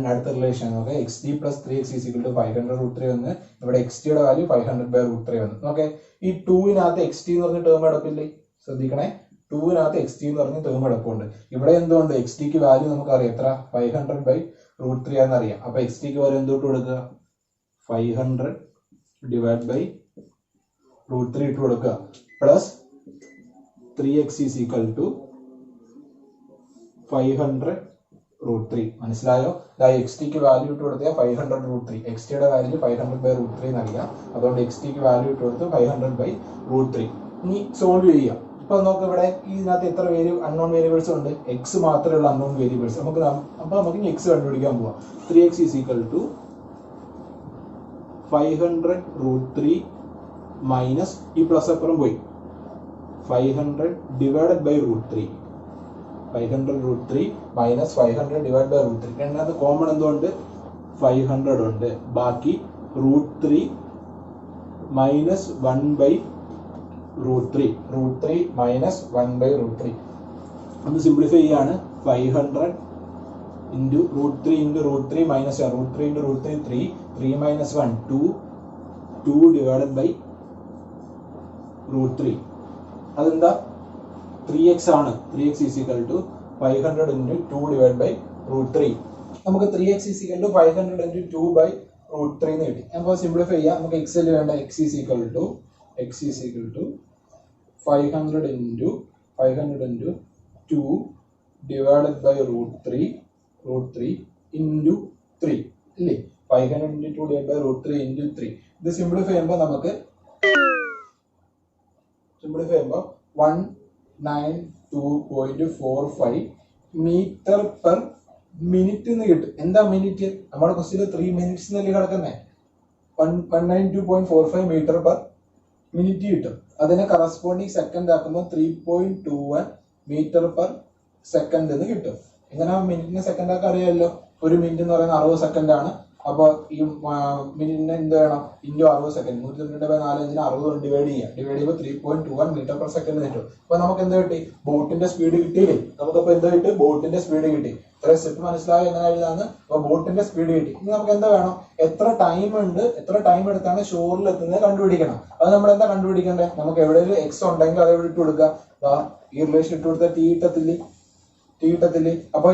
S1: അടുത്ത relation. Okay, X T plus 3x is equal to 500√3 വന്ന് ഇവിടെ എക്സ് ടിയുടെ വാല്യൂ 500/√3 വന്നു. ഓക്കെ, ഈ 2വിനകത്ത് എക്സ് ടി എന്ന് പറഞ്ഞ ടേം എടുപ്പില്ലേ? ശ്രദ്ധിക്കണേ, 2വിനകത്ത് എക്സ് ടി എന്ന് പറഞ്ഞ ടേം എടുപ്പുണ്ട്. ഇവിടെ എന്തുകൊണ്ട്? എക്സ് ടിക്ക് വാല്യൂ നമുക്കറിയാം എത്ര? 500/√3 ആണെന്നറിയാം. അപ്പൊ എക്സ് ടിക്ക് വാല്യൂ എന്തുകൊണ്ട് കൊടുക്കുക? 500 ഡിവൈഡ് ബൈ √3 ഇട്ട് കൊടുക്കുക, plus 3x is equal to 500√3. മനസ്സിലായോ? എക്സ് ടിക്ക് വാല്യൂ ഇട്ട് കൊടുത്താൽ 500√3. എക്സ് ടിയുടെ വാല്യൂ 500/√3 എന്നറിയാം. അതുകൊണ്ട് എക്സ് ടിക്ക് വാല്യൂ ഇട്ട് കൊടുത്ത് 500/√3. ഇനി സോൾവ് ചെയ്യാം. ഇപ്പൊ നമുക്ക് ഇവിടെ ഇതിനകത്ത് എത്ര അൺനോൺ വേരിയബിൾസ് ഉണ്ട്? എക്സ് മാത്രമുള്ള അൺനോൺ വേരിയബിൾസ്. നമുക്ക് ഇനി എക്സ് കണ്ടുപിടിക്കാൻ പോവാം. 3x is equal to 500√3 minus ഈ പ്ലസ് അപ്പുറം പോയി 500 divided by √3. 500√3 minus 500 divide by √3. രണ്ടാമത് കോമൺ എന്തുകൊണ്ട്? 500 ഉണ്ട്. ബാക്കി √3 മൈനസ് 1/√3. √3 മൈനസ് 1/√3. ഒന്ന് സിംപ്ലിഫൈ ചെയ്യാണ്. 500 into √3 minus 3 into √3 3 minus 1 2 divided by √3. അതെന്താ? 3x ആണ്. 3x is equal to 500 into 2 divided by √3. നമുക്ക് 3x is equal to 500 into 2 by √3 എന്ന് കിട്ടി. അപ്പോൾ സിംപ്ലിഫൈ ചെയ്യാം. നമുക്ക് x ൽ വേണ്ട x is equal to 500 into 2 divided by √3 into 3 ഇല്ലേ? 500 into 2 divided by √3 into 3. ഇത് സിംപ്ലിഫൈ ചെയ്യുമ്പോൾ നമുക്ക് 192.45 മീറ്റർ പെർ മിനിറ്റ് എന്ന് കിട്ടും. എന്താ മിനിറ്റ്? നമ്മുടെ ക്വസ്റ്റ്യൻ 3 മിനിറ്റ്സ് എന്നല്ലേ കിടക്കുന്നേ. 192.45 മീറ്റർ പെർ മിനിറ്റ് കിട്ടും. അതിനെ കറസ്പോണ്ടിങ് സെക്കൻഡ് ആക്കുമ്പോൾ 3.21 മീറ്റർ പെർ സെക്കൻഡ് എന്ന് കിട്ടും. ഇങ്ങനെ മിനിറ്റിനെ സെക്കൻഡ് ആക്കാൻ അറിയാമല്ലോ. ഒരു മിനിറ്റ് എന്ന് പറയുന്നത് 60 സെക്കൻഡ് ആണ്. അപ്പൊ ഈ മിനിറ്റിന് എന്ത് വേണം? Into 60 second. 192/45 60 ഡിവൈഡ് ചെയ്യുമ്പോൾ 3.21 മീറ്റർ പെർ സെക്കൻഡ് കിട്ടും. അപ്പൊ നമുക്ക് എന്ത് കിട്ടി? ബോട്ടിന്റെ സ്പീഡ് കിട്ടിയില്ലേ? നമുക്കപ്പോ എന്ത് കിട്ടി? ബോട്ടിന്റെ സ്പീഡ് കിട്ടി. ഇത്ര സ്റ്റെപ്പ് മനസ്സിലായോ എങ്ങനെ എഴുതാന്ന്? അപ്പൊ ബോട്ടിന്റെ സ്പീഡ് കിട്ടി. ഇനി നമുക്ക് എന്താ വേണം? എത്ര ടൈം എടുത്താണ് ഷോറിൽ എത്തുന്നത് കണ്ടുപിടിക്കണം. അത് നമ്മൾ എന്താ കണ്ടുപിടിക്കണ്ടേ? നമുക്ക് എവിടെയെങ്കിലും എക്സ് ഉണ്ടെങ്കിൽ അത് എവിടെ ഇട്ട് കൊടുക്കുക? ഈ റിലേഷൻ ഇട്ട് കൊടുത്താൽ ടി കിട്ടത്തില്ലേ? അപ്പൊ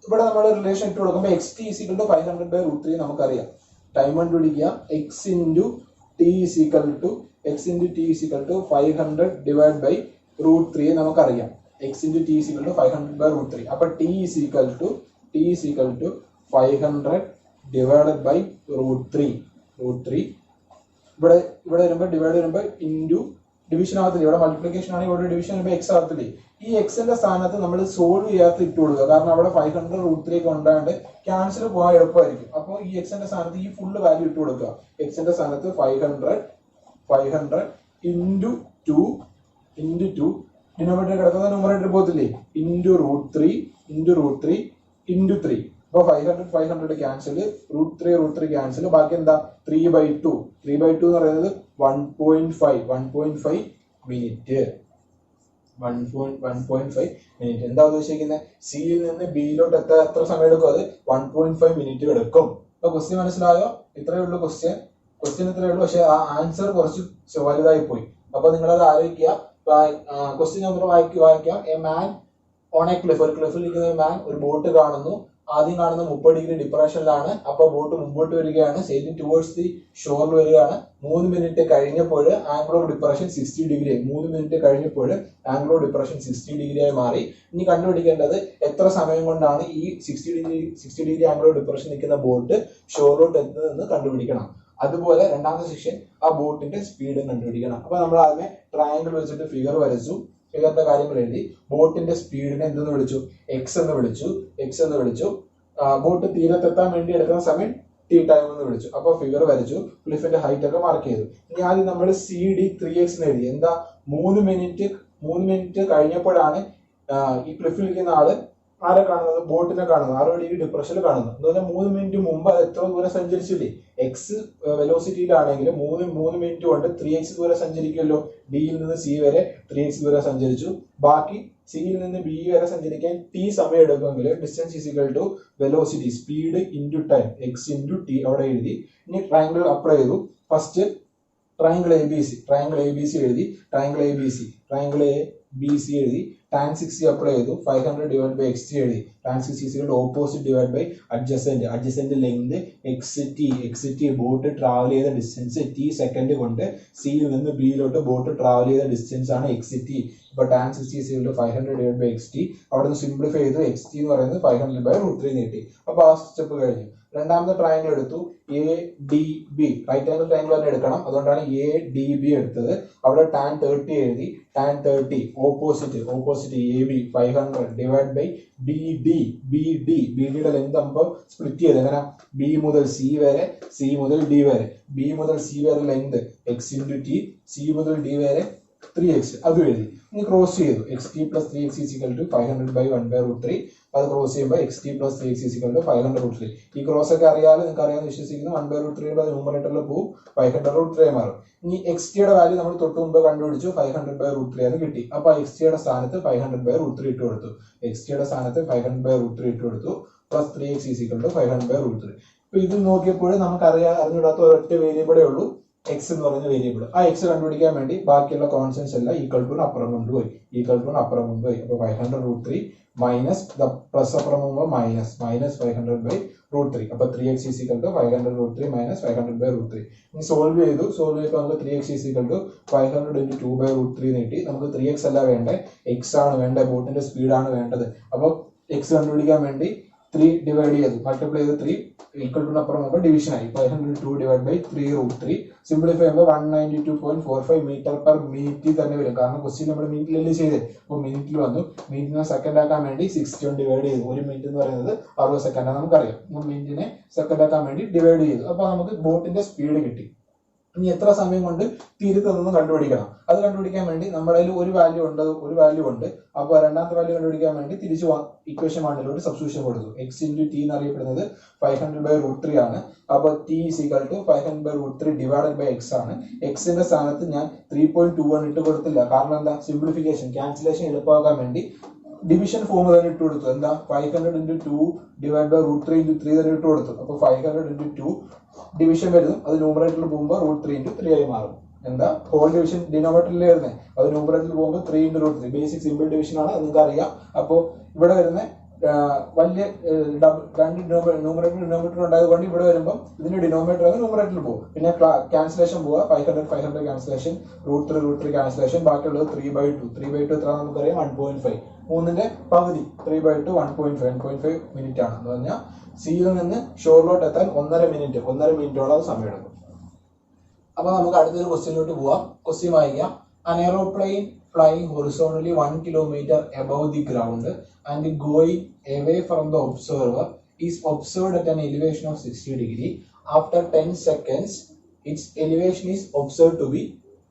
S1: ഇവിടെ നമ്മൾ റിലേഷൻ ഇട്ട് കൊടുക്കുമ്പോൾ X T is equal to 500/√3 നമുക്കറിയാം. ടൈം കണ്ടുപിടിക്കുക. X into T is equal to 500 divide by √3 നമുക്കറിയാം. X into T is equal to 500/√3. അപ്പൊ T is equal to 500 divided by √3. ഇവിടെ വരുമ്പോൾ ഡിവൈഡ് വരുമ്പോൾ ഇൻറ്റു ഡിവിഷൻ ആകത്തില്ല. ഇവിടെ മൾട്ടിപ്ലിക്കേഷൻ ആണെങ്കിൽ ഇവിടെ ഡിവിഷൻ വരുമ്പോൾ എക്സ് ആകത്തില്ലേ? ഈ എക്സിന്റെ സ്ഥാനത്ത് നമ്മൾ സോൾവ് ചെയ്യാത്ത ഇട്ട് കൊടുക്കുക. കാരണം അവിടെ 500√3 ഒക്കെ ഉണ്ടാണ്ട് ക്യാൻസൽ പോകാൻ എളുപ്പമായിരിക്കും. അപ്പോൾ ഈ എക്സിന്റെ സ്ഥാനത്ത് ഈ ഫുള്ള് വാല്യൂ ഇട്ട് കൊടുക്കുക. എക്സിന്റെ സ്ഥാനത്ത് 500 ഇൻറ്റു 2 ഡിനോമിനേറ്റർ കിടക്കുന്ന ന്യൂമറേറ്റർ പോകത്തില്ലേ? Into √3 into 3. അപ്പോൾ 500 ക്യാൻസൽ, √3 ക്യാൻസൽ. ബാക്കി എന്താ? 3/2 എന്ന് പറയുന്നത് 1.5 മിനിറ്റ്. 1.5 മിനിറ്റ്. എന്താ ഉദ്ദേശിക്കുന്നത്? സിയിൽ നിന്ന് ബിയിലോട്ട് എത്ര സമയം എടുക്കും? അത് 1.5 മിനിറ്റ് എടുക്കും. അപ്പൊ ക്വസ്റ്റ്യൻ മനസ്സിലായോ? ഇത്രയേ ഉള്ളൂ ക്വസ്റ്റ്യൻ ഇത്രയേ ഉള്ളൂ. പക്ഷെ ആ ആൻസർ കുറച്ച് വലുതായി പോയി. അപ്പൊ നിങ്ങളത് ആലോചിക്കുക. ക്വസ്റ്റ്യൻ നമ്പർ വായിക്കാം. A man on A cliff, ഒരു ക്ലിഫിൽ ഇരിക്കുന്ന മാൻ ഒരു ബോട്ട് കാണുന്നു. ആദ്യം കാണുന്ന 30 ഡിഗ്രി ഡിപ്രഷനിലാണ്. അപ്പൊ ബോട്ട് മുമ്പോട്ട് വരികയാണ്, സെയിലിംഗ് ടുവേർഡ്സ് ദി ഷോറിൽ വരികയാണ്. 3 മിനിറ്റ് കഴിഞ്ഞപ്പോൾ ആംഗിൾ ഓഫ് ഡിപ്രഷൻ 60 ഡിഗ്രി ആയി. 3 മിനിറ്റ് കഴിഞ്ഞപ്പോൾ ആംഗിൾ ഓഫ് ഡിപ്രഷൻ 60 ഡിഗ്രി ആയി മാറി. ഇനി കണ്ടുപിടിക്കേണ്ടത് എത്ര സമയം കൊണ്ടാണ് ഈ 60 ഡിഗ്രി ആംഗിൾ ഓഫ് ഡിപ്രഷൻ നിൽക്കുന്ന ബോട്ട് ഷോറിലോട്ട് എത്തുന്നതെന്ന് കണ്ടുപിടിക്കണം. അതുപോലെ രണ്ടാമത്തെ സെക്ഷൻ ആ ബോട്ടിന്റെ സ്പീഡ് കണ്ടുപിടിക്കണം. അപ്പൊ നമ്മൾ ആദ്യമേ ട്രയാങ്കിൾ വെച്ചിട്ട് ഫിഗർ വരച്ചു, ഫിഗറിന്റെ കാര്യങ്ങൾ എഴുതി. ബോട്ടിന്റെ സ്പീഡിനെ എന്തെന്ന് വിളിച്ചു? എക്സ് എന്ന് വിളിച്ചു. ബോട്ട് തീരത്തെത്താൻ വേണ്ടി എടുക്കുന്ന സമയം ടി ടൈം എന്ന് വിളിച്ചു. അപ്പൊ ഫിഗർ വരച്ചു, ക്ലിഫിന്റെ ഹൈറ്റ് ഒക്കെ മാർക്ക് ചെയ്തു. ഇനി ആദ്യം നമ്മൾ CD 3x എന്ന് എഴുതി. എന്താ? 3 മിനിറ്റ് കഴിഞ്ഞപ്പോഴാണ് ഈ ക്ലിഫിൽ ഇരിക്കുന്ന ആള് ആരെ കാണുന്നത്? ബോട്ടിനെ കാണുന്നത്. 60 ഡിഗ്രി ഡിപ്രഷനിൽ കാണുന്നത്. എന്ന് പറഞ്ഞാൽ 3 മിനിറ്റ് മുമ്പ് അത് എത്ര ദൂരം സഞ്ചരിച്ചില്ലേ? എക്സ് വെലോസിറ്റിയിലാണെങ്കിൽ 3 മിനിറ്റ് കൊണ്ട് 3x ദൂരം സഞ്ചരിക്കുമല്ലോ. ഡിയിൽ നിന്ന് സി വരെ 3x ദൂരം സഞ്ചരിച്ചു. ബാക്കി സിയിൽ നിന്ന് ബി വരെ സഞ്ചരിക്കാൻ ടി സമയം എടുക്കുമെങ്കിൽ distance is equal to velocity, speed into time, x into t അവിടെ എഴുതി. ഇനി ട്രയാങ്കിൾ അപ്ലൈ ചെയ്തു. First triangle A B C എഴുതി. ട്രയാങ്കിൾ എ ബി സി എഴുതി. tan 60 അപ്ലൈ ചെയ്തു. 500 ഡിവൈഡ് ബൈ എക്സ് ടി എഴുതി. tan 60 opposite divide by adjacent length x t boat travel ചെയ്ത distance t second കൊണ്ട് സിയിൽ നിന്ന് ബിയിലോട്ട് ബോട്ട് ട്രാവൽ ചെയ്ത ഡിസ്റ്റൻസ് ആണ് എക്സ് ടി. ഇപ്പൊ tan 60 500 divide by X T. അവിടെ നിന്ന് സിംപ്ലിഫൈ ചെയ്തു. എക്സ് ടി എന്ന് പറയുന്നത് 500 ബൈ √3 നീട്ടി. അപ്പൊ ആ സ്റ്റെപ്പ് കഴിഞ്ഞു. രണ്ടാമത്തെ ട്രയാങ്കിൾ എടുത്തു, A D B. Right angle triangle തന്നെ എടുക്കണം, അതുകൊണ്ടാണ് എ ഡി ബി എടുത്തത്. അവിടെ tan 30 എഴുതി. tan 30 opposite A B 500 divide by B ഡിയുടെ ലെങ്ത് ആകുമ്പോൾ സ്പ്ലിറ്റ് ചെയ്ത് എങ്ങനെ? ബി മുതൽ സി വരെ, സി മുതൽ ഡി വരെ. ബി മുതൽ സി വരെ length X into T, C മുതൽ ഡി വരെ 3x അത് എഴുതി. ഇനി ക്രോസ് ചെയ്തു. X T plus 3x is equal to 500 by 1/√3. അത് ക്രോസ് ചെയ്യുമ്പോൾ X T plus 3x is equal to 500√3. ഈ ക്രോസ് ഒക്കെ അറിയാതെ നിങ്ങൾക്ക് അറിയാമെന്ന് വിശ്വസിക്കുന്നു. 1/√3 ന്യൂമറേറ്ററിൽ പോകും, 500√3 മാറും. ഇനി എക്സ് ടിയുടെ വാല്യൂ നമ്മൾ തൊട്ട് മുമ്പ് കണ്ടുപിടിച്ചു, 500/√3 അത് കിട്ടി. അപ്പൊ എക്സ് ടിയുടെ സ്ഥാനത്ത് 500/√3 ഇട്ട് കൊടുത്തു. Plus 3x is equal to 500/√3. ഇപ്പൊ ഇത് നോക്കിയപ്പോൾ നമുക്ക് അറിഞ്ഞിടാത്ത ഒരൊറ്റ വേരിയബിളേ ഉള്ളൂ, എക്സ് എന്ന് പറയുന്ന വേരിയബിൾ. ആ എക്സ് കണ്ടുപിടിക്കാൻ വേണ്ടി ബാക്കിയുള്ള കോൺസ്റ്റൻസ് എല്ലാം ഈക്വൽ ടു അപ്പുറം കൊണ്ടുപോയി. അപ്പൊ 500√3 മൈനസ് പ്ലസ് അപ്പുറം പോകുമ്പോൾ മൈനസ് 500/√3. അപ്പൊ 3x is equal to 500√3 minus 500/√3. ഇനി സോൾവ് ചെയ്തപ്പോൾ നമുക്ക് 3x ഈസ് ഈക്വൽ ടു 500 × 2/√3 നീട്ടി. നമുക്ക് 3x അല്ല വേണ്ടേ, എക്സ് ആണ് വേണ്ടത്, ബോട്ടിന്റെ സ്പീഡാണ് വേണ്ടത്. അപ്പൊ എക്സ് കണ്ടുപിടിക്കാൻ വേണ്ടി 3 ഡിവൈഡ് ചെയ്തു, മൾട്ടിപ്ലൈ ചെയ്ത് 3 ഈക്വൽ ടു അപ്പുറം പോകുമ്പോൾ ഡിവിഷൻ ആയി. 502 ഡിവൈഡ് ബൈ 3√3. സിംപ്ലിഫൈ ചെയ്യുമ്പോൾ 192.45 മീറ്റർ പെർ മിനിറ്റ് തന്നെ വരും. കാരണം ക്വസ്റ്റ്യൻ നമ്മൾ മിനിറ്റിലല്ലേ ചെയ്തത്. അപ്പോൾ മിനിറ്റിൽ വന്നു. മിനിറ്റിനെ സെക്കൻഡ് ആക്കാൻ വേണ്ടി 60 ഡിവൈഡ് ചെയ്തു. ഒരു മിനിറ്റ് എന്ന് പറയുന്നത് 60 സെക്കൻഡാണ് നമുക്കറിയാം. മിനിറ്റിനെ സെക്കൻഡ് ആക്കാൻ വേണ്ടി ഡിവൈഡ് ചെയ്തു. അപ്പൊ നമുക്ക് ബോട്ടിന്റെ സ്പീഡ് കിട്ടി. ഇനി എത്ര സമയം കൊണ്ട് തീരത്തെന്ന് കണ്ടുപിടിക്കണം. അത് കണ്ടുപിടിക്കാൻ വേണ്ടി നമ്മുടെ കയ്യിൽ ഒരു വാല്യൂ ഉണ്ട്. അപ്പോൾ രണ്ടാമത്തെ വാല്യൂ കണ്ടുപിടിക്കാൻ വേണ്ടി തിരിച്ചു ഇക്വേഷൻ 1 സബ്സ്റ്റിറ്റ്യൂഷൻ കൊടുത്തു. എക്സ് ഇൻറ്റു ടി എന്നറിയപ്പെടുന്നത് 500/√3 ആണ്. അപ്പോൾ T is equal to 500/√3 divided by X ആണ്. എക്സിന്റെ സ്ഥാനത്ത് ഞാൻ 3.21 ഇട്ട് കൊടുത്തില്ല. കാരണം എന്താ? സിംപ്ലിഫിക്കേഷൻ, ക്യാൻസലേഷൻ എളുപ്പമാക്കാൻ വേണ്ടി ഡിവിഷൻ ഫോം തന്നെ ഇട്ട് കൊടുത്തു. എന്താ? 500 × 2 ഡിവൈഡ് ബൈ √3 × 3 തന്നെ ഇട്ട് കൊടുത്തു. അപ്പൊ 500 × 2 ഡിവിഷൻ വരുന്നു. അത് ന്യൂമറേറ്ററിൽ പോകുമ്പോൾ √3 × 3 ആയി മാറും. എന്താ? ഹോൾ ഡിവിഷൻ ഡിനോമിനേറ്ററിൽ വരുന്നത്, അത് ന്യൂമറേറ്ററിൽ പോകുമ്പോൾ 3 × √3. ബേസിക് സിമ്പിൾ ഡിവിഷൻ ആണ്, അത് നിങ്ങൾക്ക് അറിയാം. അപ്പോൾ ഇവിടെ വരുന്ന വലിയ രണ്ട് ഡിനോമിനേറ്റർ ഉണ്ടായത് കൊണ്ട് ഇവിടെ വരുമ്പോൾ ഇതിന്റെ ഡിനോമിനേറ്റർ ആണ് ന്യൂമറേറ്ററിൽ പോകും. പിന്നെ ക്യാൻസലേഷൻ പോവുക, 500 ക്യാൻസലേഷൻ, √3 ക്യാൻസലേഷൻ, ബാക്കിയുള്ളത് 3/2 എത്ര നമുക്കറിയാം? 1.5. 3ന്റെ പകുതി 3/2 1.5 മിനിറ്റ് ആണ്. എന്ന് പറഞ്ഞാൽ സിയിൽ നിന്ന് ഷോറിലോട്ട് എത്താൻ 1.5 മിനിറ്റോളം സമയം എടുക്കും. അപ്പൊ നമുക്ക് അടുത്തൊരു ക്വസ്റ്റ്യനിലോട്ട് പോവാം. ക്വസ്റ്റ്യൻ വായിക്കാം. An aeroplane flying horizontally 1 kilometer above the ground and going away from the observer is observed at an elevation of 60 degree. After 10 seconds, its elevation is observed to be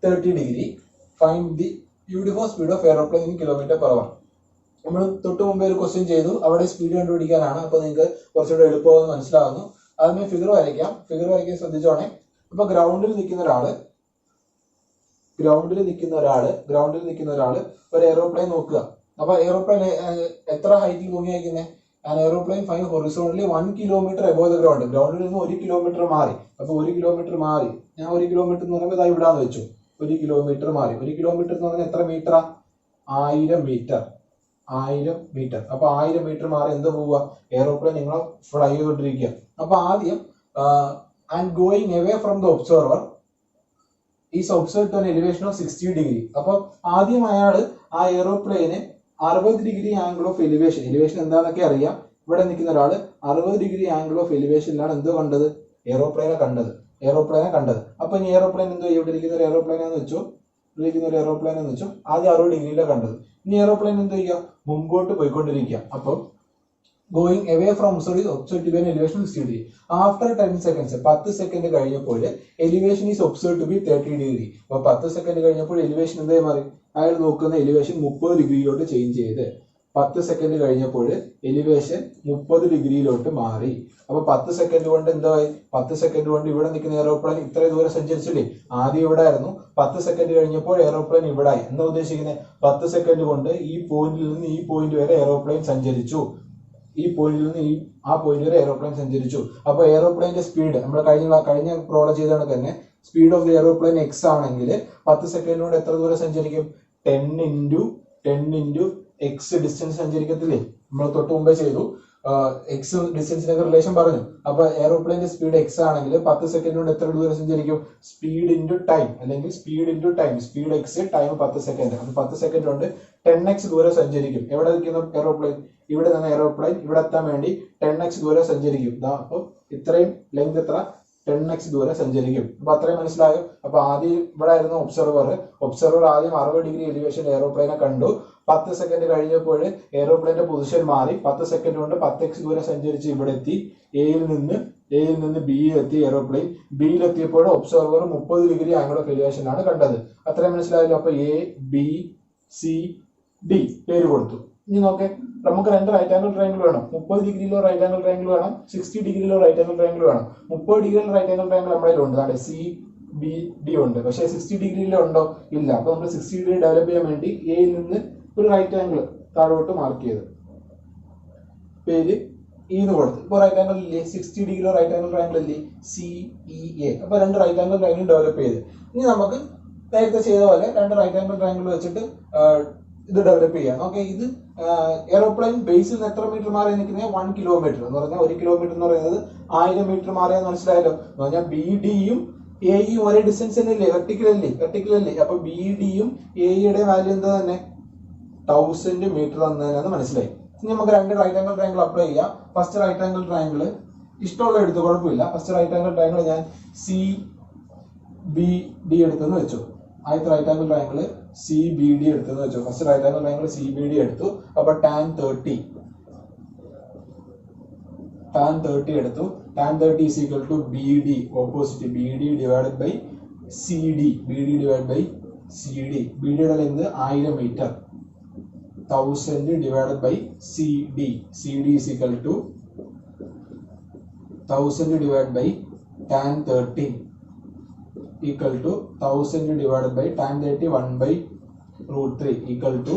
S1: 30 degree. Find the uniform speed of aeroplane in km/h. നമ്മൾ തൊട്ട് മുമ്പേ ഒരു question ചെയ്തു, അവിടെ speed കണ്ടുപിടിക്കാനാണ്. അപ്പൊ നിങ്ങൾക്ക് കുറച്ചുകൂടെ എളുപ്പമെന്ന് മനസ്സിലാവുന്നു. അതിന് ഫിഗർ വരയ്ക്കാൻ ശ്രദ്ധിച്ചോണേ. അപ്പൊ ഗ്രൗണ്ടിൽ നിൽക്കുന്ന ഒരാള് ഒരു എയറോപ്ലെയിൻ നോക്കുക. അപ്പൊ എയറോപ്ലെയിൻ എത്ര ഹൈറ്റിൽ പൊങ്ങി അയക്കുന്നത്? Aeroplane fine horizontally 1 kilometer above the ground. ഗ്രൗണ്ടിൽ നിന്ന് 1 kilometer മാറി. അപ്പൊ 1 kilometer മാറി, ഞാൻ 1 kilometer എന്ന് പറയുമ്പോൾ ഇതാ ഇവിടാന്ന് വെച്ചു. 1 കിലോമീറ്റർ മാറി. 1 കിലോമീറ്റർ എന്ന് പറഞ്ഞാൽ എത്ര മീറ്ററാ? 1000 മീറ്റർ. 1000 മീറ്റർ. അപ്പൊ 1000 മീറ്റർ മാറി എന്ത് പോവുക? എയറോപ്ലെയിൻ നിങ്ങൾ ഫ്ലൈ ചെയ്തോണ്ടിരിക്കുക. അപ്പൊ ആദ്യം and going away from the observer is observe to an elevation of 60 degree. അപ്പൊ ആദ്യം അയാള് ആ എയറോപ്ലെയിന് 60 ഡിഗ്രി ആംഗിൾ ഓഫ് എലിവേഷൻ എന്താണെന്നൊക്കെ അറിയാം. ഇവിടെ നിൽക്കുന്ന ഒരാള് 60 ഡിഗ്രി ആംഗിൾ ഓഫ് എലിവേഷനിലാണ് എന്തോ കണ്ടത്? എയറോപ്ലെയിനെ കണ്ടത്. അപ്പൊ ഇനി എയറോപ്ലെയിൻ എന്തോ ഇവിടെ ഇരിക്കുന്ന ഒരു എയറോപ്ലെയിനാന്ന് വെച്ചു, ആദ്യം 60 ഡിഗ്രിയിലാണ് കണ്ടത്. ഇനി എയറോപ്ലെയിൻ എന്തോ ചെയ്യുക? മുമ്പോട്ട് പോയിക്കൊണ്ടിരിക്കുക. അപ്പൊ going away from observed to be an elevation of 60 degree. After 10 seconds, 10 second കഴിഞ്ഞപ്പോൾ elevation is observed to be 30 degree. അപ്പൊ 10 സെക്കൻഡ് കഴിഞ്ഞപ്പോൾ എലിവേഷൻ എന്തായി മാറി? അയാൾ നോക്കുന്ന എലിവേഷൻ 30 ഡിഗ്രിയിലോട്ട് ചേഞ്ച് ചെയ്ത് 10 സെക്കൻഡ് കഴിഞ്ഞപ്പോൾ എലിവേഷൻ 30 ഡിഗ്രിയിലോട്ട് മാറി. അപ്പൊ 10 സെക്കൻഡ് കൊണ്ട് എന്തായി? 10 സെക്കൻഡ് കൊണ്ട് ഇവിടെ നിൽക്കുന്ന എയറോപ്ലെയിൻ ഇത്രയും ദൂരം സഞ്ചരിച്ചില്ലേ? ആദ്യം ഇവിടെ ആയിരുന്നു, 10 സെക്കൻഡ് കഴിഞ്ഞപ്പോൾ എയറോപ്ലെയിൻ ഇവിടെ ആയി. എന്താ ഉദ്ദേശിക്കുന്നത്? 10 സെക്കൻഡ് കൊണ്ട് ഈ പോയിന്റിൽ നിന്ന് ഈ പോയിന്റ് വരെ എയറോപ്ലെയിൻ സഞ്ചരിച്ചു. ഈ പോയിന്റിൽ നിന്ന് ആ പോയിന്റ് വരെ എയറോപ്ലെയിൻ സഞ്ചരിച്ചു. അപ്പൊ എയറോപ്ലെയിന്റെ സ്പീഡ് നമ്മൾ കഴിഞ്ഞ പ്രോബ്ലം ചെയ്താണ് തന്നെ speed of the aeroplane X ആണെങ്കിൽ 10 സെക്കൻഡ് കൊണ്ട് എത്ര ദൂരം സഞ്ചരിക്കും? 10 ഇൻറ്റു എക്സ് ഡിസ്റ്റൻസ് സഞ്ചരിക്കത്തില്ലേ? നമ്മൾ തൊട്ട് മുമ്പേ ചെയ്തു. എക്സ് ഡിസ്റ്റൻസിനൊക്കെ റിലേഷൻ പറഞ്ഞു. അപ്പൊ എയറോപ്ലെയിന്റെ സ്പീഡ് എക്സ് ആണെങ്കിൽ 10 സെക്കൻഡ് കൊണ്ട് എത്ര ദൂരം സഞ്ചരിക്കും? സ്പീഡ് ഇൻറ്റു ടൈം, അല്ലെങ്കിൽ സ്പീഡ് എക്സ് ടൈം 10 സെക്കൻഡ്. അപ്പൊ 10 സെക്കൻഡ് കൊണ്ട് 10x ദൂരം സഞ്ചരിക്കും. എവിടെ നിൽക്കുന്ന എയറോപ്ലെയിൻ? ഇവിടെ നിന്ന് എയറോപ്ലെയിൻ ഇവിടെ എത്താൻ വേണ്ടി 10x ദൂരം സഞ്ചരിക്കും. അപ്പൊ ഇത്രയും ലെങ്ത് എത്ര? 10x ദൂരം സഞ്ചരിക്കും. അപ്പൊ അത്രയും മനസ്സിലായോ? അപ്പൊ ആദ്യം ഇവിടെ ആയിരുന്നു ഒബ്സർവർ ആദ്യം 60 ഡിഗ്രി എലിവേഷൻ എയറോപ്ലെയിനെ കണ്ടു. 10 സെക്കൻഡ് കഴിഞ്ഞപ്പോൾ എയറോപ്ലെയിന്റെ പൊസിഷൻ മാറി. 10 സെക്കൻഡ് കൊണ്ട് 10x ദൂരം സഞ്ചരിച്ച് ഇവിടെ എത്തി. എയിൽ നിന്ന് ബിയിൽ എത്തി എയറോപ്ലെയിൻ. ബിയിൽ എത്തിയപ്പോൾ observer 30 degree angle of elevation ആണ് കണ്ടത്. അത്രയും മനസ്സിലായല്ലോ? അപ്പൊ എ ബി സി ഡി പേര് കൊടുത്തു. ഇനി നോക്കേ, നമുക്ക് രണ്ട് റൈറ്റ് ആംഗിൾ ട്രയാംഗിൾ വേണം. 30 ഡിഗ്രിയിലോ റൈറ്റ് ആംഗിൾ ട്രയാംഗിൾ വേണം, 60 ഡിഗ്രിയിലോ റൈറ്റ് ആംഗിൾ ട്രയാംഗിൾ വേണം. 30 ഡിഗ്രിയിലെ റൈറ്റ് ആംഗിൾ ട്രയാംഗിൾ നമ്മുടെ ഉണ്ട്, അതെ സി ബി ഡി ഉണ്ട്. പക്ഷേ 60 ഡിഗ്രിയിലോ ഉണ്ടോ? ഇല്ല. അപ്പൊ നമ്മൾ 60 ഡിഗ്രി ഡെവലപ്പ് ചെയ്യാൻ വേണ്ടി എയിൽ നിന്ന് ഒരു റൈറ്റ് ആംഗിൾ താഴോട്ട് മാർക്ക് ചെയ്ത് പേര് എന്ന് കൊടുത്തു. ഇപ്പൊ റൈറ്റ് ആംഗിൾ ഇല്ലേ? 60 ഡിഗ്രിയിലോ റൈറ്റ് ആംഗിൾ ട്രയാംഗിൾ ഇല്ലേ? C E A. അപ്പൊ രണ്ട് റൈറ്റ് ആംഗിൾ ട്രയാംഗിൾ ഡെവലപ്പ് ചെയ്ത് ഇനി നമുക്ക് നേരത്തെ ചെയ്ത പോലെ രണ്ട് റൈറ്റ് ആംഗിൾ ട്രയാംഗിൾ വെച്ചിട്ട് ഇത് ഡെവലപ്പ് ചെയ്യാം. ഓക്കെ, ഇത് എയറോപ്ലെയിൻ ബേസിൽ നിന്ന് എത്ര മീറ്റർ മാറി നിൽക്കുന്നത്? 1 കിലോമീറ്റർ എന്ന് പറഞ്ഞാൽ 1 കിലോമീറ്റർ എന്ന് പറയുന്നത് 1000 മീറ്റർ മാറിയെന്ന് മനസ്സിലായല്ലോ. എന്ന് പറഞ്ഞാൽ ബി ഡിയും എയും ഒരേ ഡിസ്റ്റൻസ് തന്നെയല്ലേ? വെർട്ടിക്കൽ അല്ലേ? അപ്പൊ ബി ഡിയും എയുടെ വാല്യൂ എന്താ തന്നെ? 1000 മീറ്റർ എന്നതെന്ന് മനസ്സിലായി. ഇനി നമുക്ക് രണ്ട് റൈറ്റ് ആംഗിൾ ട്രയാംഗിൾ അപ്ലൈ ചെയ്യാം. ഫസ്റ്റ് റൈറ്റ് ആംഗിൾ ട്രയാംഗിൾ ഇഷ്ടമുള്ള എടുത്ത്, കുഴപ്പമില്ല. ഫസ്റ്റ് റൈറ്റ് ആംഗിൾ ട്രയാംഗിൾ ഞാൻ സി ബി ഡി എടുത്തെന്ന് വെച്ചു. ആദ്യത്തെ right angle triangle C B D എടുത്തെന്ന് വെച്ചു. First right angle triangle C B D എടുത്തു. അപ്പൊ tan 30 എടുത്തു. tan 30 is equal to BD, opposite BD divided by CD. BD യുടെ length 1000 metre. 1000 divided by CD. CD is equal to 1000 divided by tan 30 equal to 1000 divided by tan 30 1 by root 3 equal to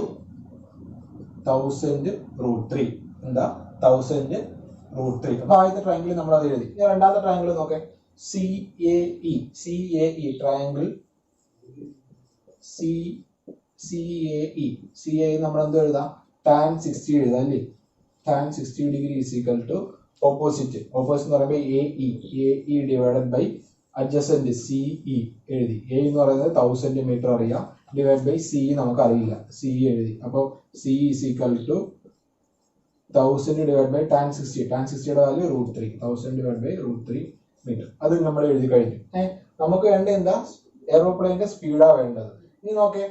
S1: 1000 root 3. എന്താ? 1000 root 3. അപ്പൊ ആദ്യത്തെ triangle നമ്മൾ അത് എഴുതി. രണ്ടാമത്തെ triangle നോക്കേ, CAE triangle CAE നമ്മൾ എന്തോ എഴുതാം? tan 60 എഴുതാം അല്ലേ? tan 60 degree is equal to opposite എന്ന് പറയുമ്പോൾ AE divided by adjacent CE എഴുതി. A എന്ന് പറയുന്നത് 1000 മീറ്റർ അറിയാം, ഡിവൈഡ് ബൈ C നമുക്ക് അറിയില്ല, C എഴുതി. അപ്പോൾ C is equal to 1000 divided by tan 60. tan 60യുടെ വാല്യൂ √3. 1000 divided by √3 metre. അത് നമ്മൾ എഴുതി കഴിഞ്ഞു. നമുക്ക് വേണ്ട എന്താ? എയറോപ്ലെയിന്റെ സ്പീഡാ വേണ്ടത്. ഇനി നോക്കേ,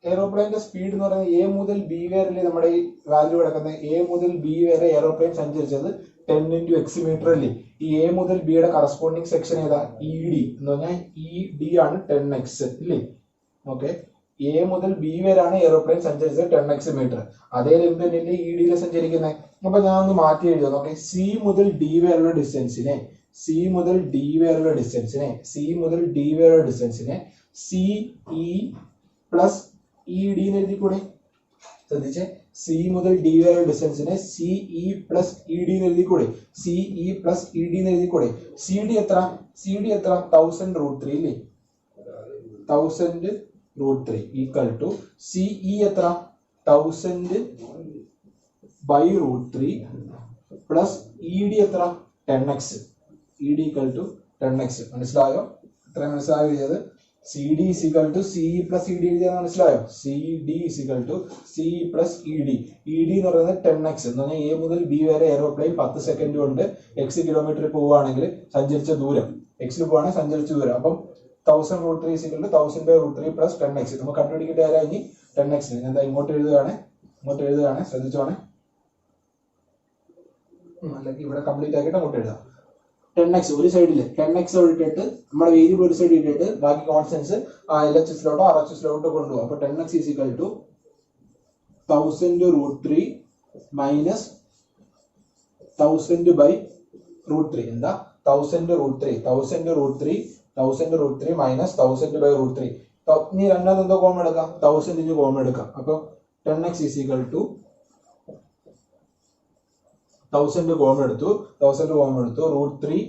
S1: എയറോപ്ലെയിന്റെ സ്പീഡ് എന്ന് പറയുന്നത് A മുതൽ B വരെ നമ്മുടെ ഈ വാല്യൂ കിടക്കുന്നത്. A മുതൽ B വരെ എയറോപ്ലെയിൻ സഞ്ചരിച്ചത് 10 × x മീറ്റർ അല്ലേ? ഈ A മുതൽ B യുടെ കറസ്പോണ്ടിങ് സെക്ഷൻ ഏതാ? ED എന്ന് പറഞ്ഞാൽ ED ആണ് 10x ഇല്ലേ? ഓക്കെ, A മുതൽ B വരെയാണ് എയറോപ്ലെയിൻ സഞ്ചരിച്ചത് 10x മീറ്റർ. അതേ ലെങ്ത് തന്നെയല്ലേ ED യിൽ സഞ്ചരിക്കുന്നത്. അപ്പൊ ഞാൻ ഒന്ന് മാറ്റി എഴുതാം. നോക്കെ, C മുതൽ D വരെയുള്ള ഡിസ്റ്റൻസിനെ CE പ്ലസ് ED എന്ന് എഴുതിക്കൂടെ? ശ്രദ്ധിച്ചേ, C മുതൽ D വരെ ഡിസ്റ്റൻസിനെ CE പ്ലസ് ED എന്ന് എഴുതിക്കൂടെ? CE പ്ലസ് ED എന്ന് എഴുതിക്കൂടെ? CD എത്ര? 1000 √3 ഇല്ലേ? 1000√3 ഈക്വൽ ടു സിഇ എത്ര 1000/√3 പ്ലസ് ഇ ഡി എത്ര 10x E D equal to 10x. മനസ്സിലായോ? ഇത്രയും മനസ്സിലായോ എഴുതിയത്? C D is equal to CE plus E D എഴുതിയാൽ മനസ്സിലായോ? C D is equal to CE plus E D. E D എന്ന് പറയുന്നത് 10x എന്ന് പറഞ്ഞാൽ എ മുതൽ ബി വരെ എയറോപ്ലെയിൻ 10 സെക്കൻഡ് കൊണ്ട് x കിലോമീറ്റർ പോവുകയാണെങ്കിൽ സഞ്ചരിച്ച ദൂരം, എക്സിൽ പോവുകയാണെങ്കിൽ സഞ്ചരിച്ച ദൂരം. അപ്പം 1000√3 ഇസിക്കൽ ടു 1000/√3 പ്ലസ് 10x. നമുക്ക് കണ്ടുപിടിക്കേണ്ട ആരാ ഇനി 10x. എന്താ ഇങ്ങോട്ട് എഴുതുകയാണ് ശ്രദ്ധിച്ചോണേ. അല്ലെങ്കിൽ ഇവിടെ കംപ്ലീറ്റ് ആക്കിയിട്ട് അങ്ങോട്ട് എഴുതാം. 10x ഒരു സൈഡിൽ 10x ഇട്ടിട്ട് നമ്മുടെ വേരിയബിൾ ഒരു സൈഡിൽ ഇട്ടിട്ട് ബാക്കി കോൺസ്റ്റൻസ് LHSലോട്ടോ RHSലോട്ടോ കൊണ്ടുപോകും. അപ്പൊ 10x ഈക്വൽ ടു 1000√3 മൈനസ് 1000/√3. എന്താ 1000√3 മൈനസ് 1000/√3. ഇനി രണ്ടാമത് എന്തോ കോമൺ എടുക്കാം, 1000 കോമൺ എടുക്കാം. അപ്പൊ 10x ഈക്വൽ ടു 1000 കോമൺ എടുത്തു. √3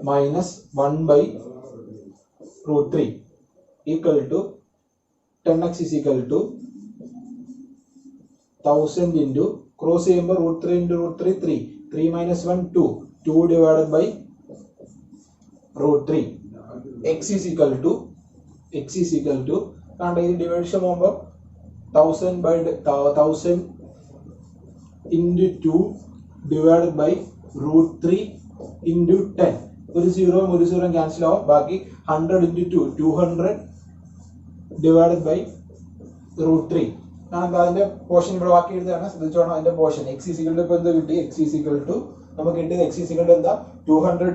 S1: minus 1/√3 equal to 10x equal to 1000 into cross ചെയ്യുമ്പോൾ √3 into √3 3 3 minus 1 2 2/√3. x equal to കാരണം ഇത് ഡിവൈഡേഷൻ പോകുമ്പോൾ 1000 into 2 divided by √3 into 10. ഒരു സീറോ ക്യാൻസൽ ആവും. ബാക്കി 100 into 2 200 divided by √3. അതിന്റെ പോർഷൻ ഇവിടെ ബാക്കി എഴുതുകയാണ്. ശ്രദ്ധിച്ചോണം അതിന്റെ പോർഷൻ. x ഈക്വൽ ടു ഇപ്പൊ എന്ത് കിട്ടി? x ഈക്വൽ ടു നമുക്ക് കിട്ടിയത് x ഈക്വൽ ടു എന്താ 200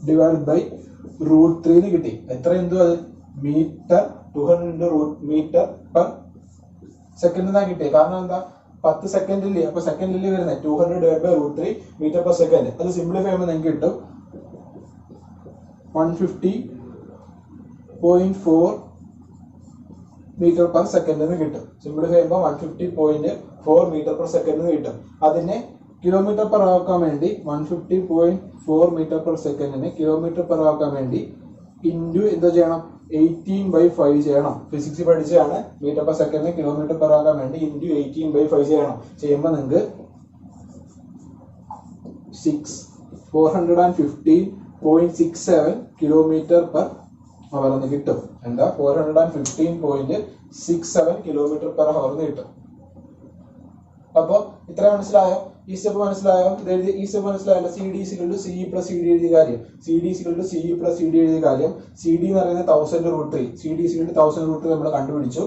S1: divided by √3 എന്ന് കിട്ടി. എത്ര എന്തോ അത് metre 200 into metre per second എന്നാ കിട്ടിയത്. കാരണം എന്താ 10 സെക്കൻഡിൽ, അപ്പൊ സെക്കൻഡിൽ വരുന്നത് 200 divided by √3 metre per second. അത് സിംപ്ലിഫൈ ചെയ്യുമ്പോൾ നിങ്ങൾക്ക് കിട്ടും 150.4 മീറ്റർ പെർ സെക്കൻഡ് എന്ന് കിട്ടും. സിംപ്ലിഫൈ ചെയ്യുമ്പോൾ 150.4 മീറ്റർ പെർ സെക്കൻഡ് എന്ന് കിട്ടും. അതിനെ കിലോമീറ്റർ പെർ ആക്കാൻ വേണ്ടി 150.4 മീറ്റർ പെർ സെക്കൻഡിനെ കിലോമീറ്റർ പെർ ആക്കാൻ വേണ്ടി ഇൻറ്റു എന്താ ചെയ്യണം? 18/5 ചെയ്യണം. ഫിസിക്സ് പഠിച്ചാണ്. മീറ്റർ പെർ സെക്കൻഡിന് കിലോമീറ്റർ പെർ ആകാൻ വേണ്ടി ഇൻറ്റു 18/5 ചെയ്യണം. ചെയ്യുമ്പോൾ നിങ്ങൾക്ക് 415.67 കിലോമീറ്റർ പെർ അവർ എന്ന് കിട്ടും. എന്താ 415.67 കിലോമീറ്റർ പെർ അവർ എന്ന് കിട്ടും. അപ്പൊ ഇത്ര മനസ്സിലായോ? ഈ സ്റ്റെപ്പ് മനസ്സിലായോ? ഈ സ്റ്റെപ്പ് മനസ്സിലായല്ലോ. C D is equal to CE plus C D എഴുതിയ കാര്യം. C D is equal to CE plus C D എഴുതിയ കാര്യം. സി ഡി എന്ന് പറയുന്നത് 1000√3. സി ഡി ഇസിക്കൽ ടു 1000√3 നമ്മൾ കണ്ടുപിടിച്ചു.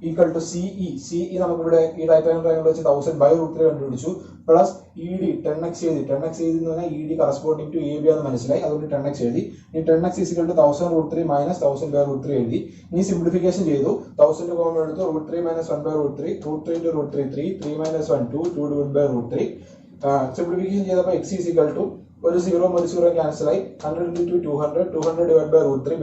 S1: ഈക്വൽ ടു സിഇ നമുക്ക് ഇവിടെ ഈ റൈറ്റ് ഹാൻഡ് ട്രയാങ്കിൾ വെച്ച് 1000/√3 കണ്ടുപിടിച്ചു. പ്ലസ് ഇ ഡി 10x എഴുതി. 10x എഴുതി എന്ന് പറഞ്ഞാൽ E D corresponding to A B ആണെന്ന് മനസ്സിലായി. അതുകൊണ്ട് 10x എഴുതി. ഇനി 10x ഈക്വൽ ടു 1000√3 മൈനസ് 1000/√3 എഴുതി. ഇനി സിംപ്ലിഫിക്കേഷൻ ചെയ്തു. 1000 കോമൺ എടുത്തു. √3 മൈനസ് 1/√3 √3 into √3 3 3 മൈനസ് 1 2 2/√3. സിംപ്ലിഫിക്കേഷൻ ചെയ്തപ്പോൾ x ഈക്വൽ ടു ഒരു സീറോ ക്യാൻസൽ ആയി. 100 into 200 200 divided by √3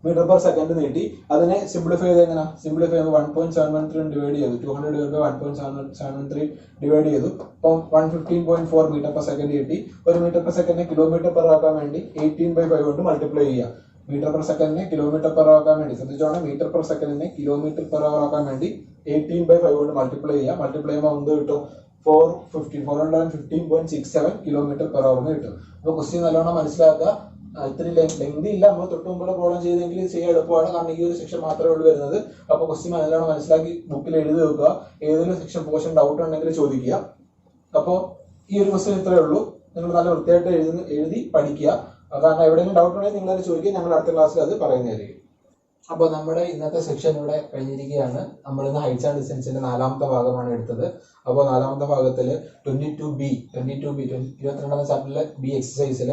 S1: metre per second നീട്ടി. അതിനെ സിംപ്ലിഫൈ ചെയ്ത് എങ്ങനെ? സിംപ്ലിഫൈ ചെയ്യുമ്പോൾ 1.713 ഡിവൈഡ് ചെയ്തു. 200 divided by 1.713 ഡിവൈഡ് ചെയ്തു. അപ്പം 115.4 മീറ്റർ പെർ സെക്കൻഡ് കിട്ടി. ഒരു മീറ്റർ പെർ സെക്കൻഡിനെ കിലോമീറ്റർ പെർ ആക്കാൻ വേണ്ടി 18/5 കൊണ്ട് മൾട്ടിപ്ലൈ ചെയ്യുക. മീറ്റർ പെർ സെക്കൻഡിനെ കിലോമീറ്റർ പെർ ആക്കാൻ വേണ്ടി ശ്രദ്ധിച്ചോണം. മീറ്റർ പെർ സെക്കൻഡിനെ കിലോമീറ്റർ പെർ അവർ ആക്കാൻ വേണ്ടി 18/5 കൊണ്ട് മൾട്ടിപ്ലൈ ചെയ്യുക. മൾട്ടിപ്ലൈ ചെയ്യുമ്പോൾ എന്ത് കിട്ടും? 415.67 കിലോമീറ്റർ പെർ അവർ എന്ന് കിട്ടും. അപ്പൊ ക്വസ്റ്റ്യൻ നല്ലോണം മനസ്സിലാക്കുക. ഇത്തിരി ലെങ്തി ഇല്ല. നമ്മൾ തൊട്ട് മുമ്പുള്ള പ്രോബ്ലം ചെയ്തെങ്കിൽ ചെയ്യാൻ എളുപ്പമാണ്. കാരണം ഈ ഒരു സെക്ഷൻ മാത്രമേ ഉള്ളൂ വരുന്നത്. അപ്പൊ ക്വസ്റ്റ്യൻ നല്ലോണം മനസ്സിലാക്കി ബുക്കിൽ എഴുതി വെക്കുക. ഏതെങ്കിലും സെക്ഷൻ പോർഷൻ ഡൗട്ട് ഉണ്ടെങ്കിൽ ചോദിക്കുക. അപ്പോൾ ഈ ഒരു ക്വസ്റ്റ്യൻ ഇത്രയേ ഉള്ളൂ. നിങ്ങൾ നല്ല വൃത്തിയായിട്ട് എഴുതി പഠിക്കുക. കാരണം എവിടെയെങ്കിലും ഡൗട്ട് ഉണ്ടെങ്കിൽ നിങ്ങൾ അത് ചോദിക്കുക. ഞങ്ങൾ അടുത്ത ക്ലാസ്സിൽ അത് പറയുന്നതായിരിക്കും. അപ്പോൾ നമ്മുടെ ഇന്നത്തെ സെക്ഷൻ ഇവിടെ കഴിഞ്ഞിരിക്കുകയാണ്. നമ്മൾ ഇന്ന് ഹൈറ്റ്സ് ആൻഡ് ഡിസ്റ്റൻസിന്റെ 4ാമത്തെ ഭാഗമാണ് എടുത്തത്. അപ്പോൾ 4ാമത്തെ ഭാഗത്തിൽ 22B 22ാമത്തെ ചാപ്റ്ററിലെ ബി എക്സസൈസിൽ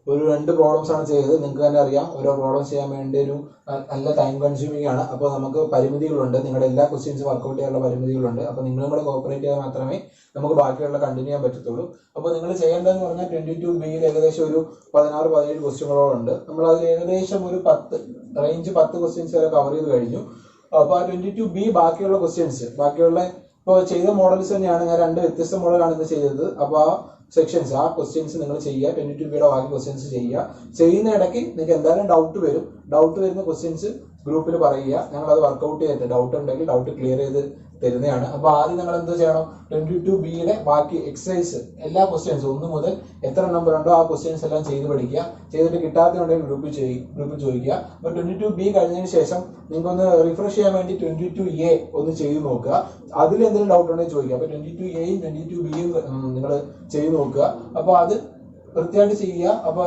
S1: ഒരു 2 പ്രോബ്ലംസ് ആണ് ചെയ്തത്. നിങ്ങൾക്ക് തന്നെ അറിയാം, ഓരോ പ്രോബ്ലം ചെയ്യാൻ വേണ്ടി ഒരു നല്ല ടൈം കൺസ്യൂമിംഗ് ആണ്. അപ്പോൾ നമുക്ക് പരിമിതികളുണ്ട്. നിങ്ങളുടെ എല്ലാ ക്വസ്റ്റ്യൻസ് വർക്കൗട്ട് ചെയ്യാനുള്ള പരിമിതികളുണ്ട്. അപ്പോൾ നിങ്ങളും കൂടെ കോപ്പറേറ്റ് ചെയ്താൽ മാത്രമേ നമുക്ക് ബാക്കിയുള്ള കണ്ടിന്യൂ ചെയ്യാൻ പറ്റത്തുള്ളൂ. അപ്പോൾ നിങ്ങൾ ചെയ്യേണ്ടതെന്ന് പറഞ്ഞാൽ 22Bയിൽ ഏകദേശം ഒരു 16-17 ക്വസ്റ്റ്യനുകളുണ്ട്. നമ്മൾ അതിൽ ഏകദേശം ഒരു 10 ക്വസ്റ്റ്യൻസ് വരെ കവർ ചെയ്ത് കഴിഞ്ഞു. അപ്പോൾ ആ 22B ബാക്കിയുള്ള ക്വസ്റ്റ്യൻസ്, ബാക്കിയുള്ള ഇപ്പോൾ ചെയ്ത മോഡൽസ് തന്നെയാണ്. ഞാൻ 2 വ്യത്യസ്ത മോഡലാണ് ഇത് ചെയ്തത്. അപ്പോൾ ആ സെക്ഷൻസ് ആ ക്വസ്റ്റ്യൻസ് നിങ്ങൾ ചെയ്യുക. 22B ബാക്കി ക്വസ്റ്റ്യൻസ് ചെയ്യുക. ചെയ്യുന്ന ഇടയ്ക്ക് നിങ്ങൾക്ക് എന്തായാലും ഡൗട്ട് വരുന്ന ക്വസ്റ്റ്യൻസ് ഗ്രൂപ്പിൽ പറയുക. ഞങ്ങൾ അത് വർക്ക്ഔട്ട് ചെയ്തിട്ട് ഡൗട്ട് ഉണ്ടെങ്കിൽ ഡൗട്ട് ക്ലിയർ ചെയ്ത് തരുന്നതാണ്. അപ്പൊ ആദ്യം നിങ്ങൾ എന്ത് ചെയ്യണം, 22B ബാക്കി എക്സസൈസ് എല്ലാ ക്വസ്റ്റ്യൻസ് 1 മുതൽ എത്ര നമ്പർ ഉണ്ടോ ആ ക്വസ്റ്റ്യൻസ് എല്ലാം ചെയ്ത് പഠിക്കുക. ചെയ്തിട്ട് കിട്ടാത്തതുണ്ടെങ്കിൽ ഗ്രൂപ്പിൽ ചോദിക്കുക. അപ്പൊ 22B കഴിഞ്ഞതിന് ശേഷം നിങ്ങൾക്കൊന്ന് റിഫ്രഷ് ചെയ്യാൻ വേണ്ടി 22A ഒന്ന് ചെയ്ത് നോക്കുക. അതിൽ എന്തെങ്കിലും ഡൗട്ട് ഉണ്ടെങ്കിൽ ചോദിക്കുക. അപ്പൊ 22Aയും 22Bയും നിങ്ങൾ ചെയ്ത് നോക്കുക. അപ്പൊ അത് വൃത്തിയായിട്ട് ചെയ്യുക. അപ്പൊ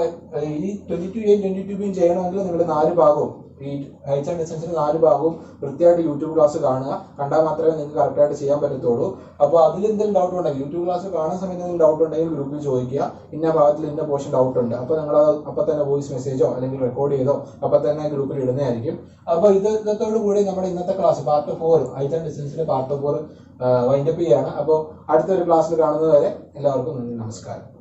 S1: ഈ 22Aയും 22Bയും ചെയ്യണമെങ്കിൽ നിങ്ങൾ 4 ഭാഗവും ഈ ഹൈറ്റ്സ് ആൻഡ് ഡിസ്റ്റൻസിന് 4 ഭാഗവും വൃത്തിയായിട്ട് യൂട്യൂബ് ക്ലാസ് കാണുക. കണ്ടാൽ മാത്രമേ നിങ്ങൾക്ക് കറക്റ്റായിട്ട് ചെയ്യാൻ പറ്റത്തുള്ളൂ. അപ്പോൾ അതിൽ എന്തെങ്കിലും ഡൗട്ട് ഉണ്ടെങ്കിൽ യൂട്യൂബ് ക്ലാസ് കാണുന്ന സമയത്ത് എന്തെങ്കിലും ഡൗട്ട് ഉണ്ടെങ്കിൽ ഗ്രൂപ്പിൽ ചോദിക്കുക. ഇന്ന ഭാഗത്തിൽ ഇന്ന പോർഷൻ ഡൗട്ട് ഉണ്ട്. അപ്പോൾ നിങ്ങൾ അപ്പം തന്നെ വോയിസ് മെസ്സേജോ അല്ലെങ്കിൽ റെക്കോർഡ് ചെയ്തോ അപ്പം തന്നെ ഗ്രൂപ്പിൽ ഇടുന്നതായിരിക്കും. അപ്പോൾ ഇതോടു കൂടി നമ്മുടെ ഇന്നത്തെ ക്ലാസ് പാർട്ട് 4 ഹൈറ്റ്സ് ആൻഡ് ഡിസ്റ്റൻസിന്റെ പാർട്ട് 4 വൈൻഡപ്പ് ചെയ്യാണ്. അപ്പോൾ അടുത്തൊരു ക്ലാസ്സിൽ കാണുന്നത് വരെ എല്ലാവർക്കും നന്ദി, നമസ്കാരം.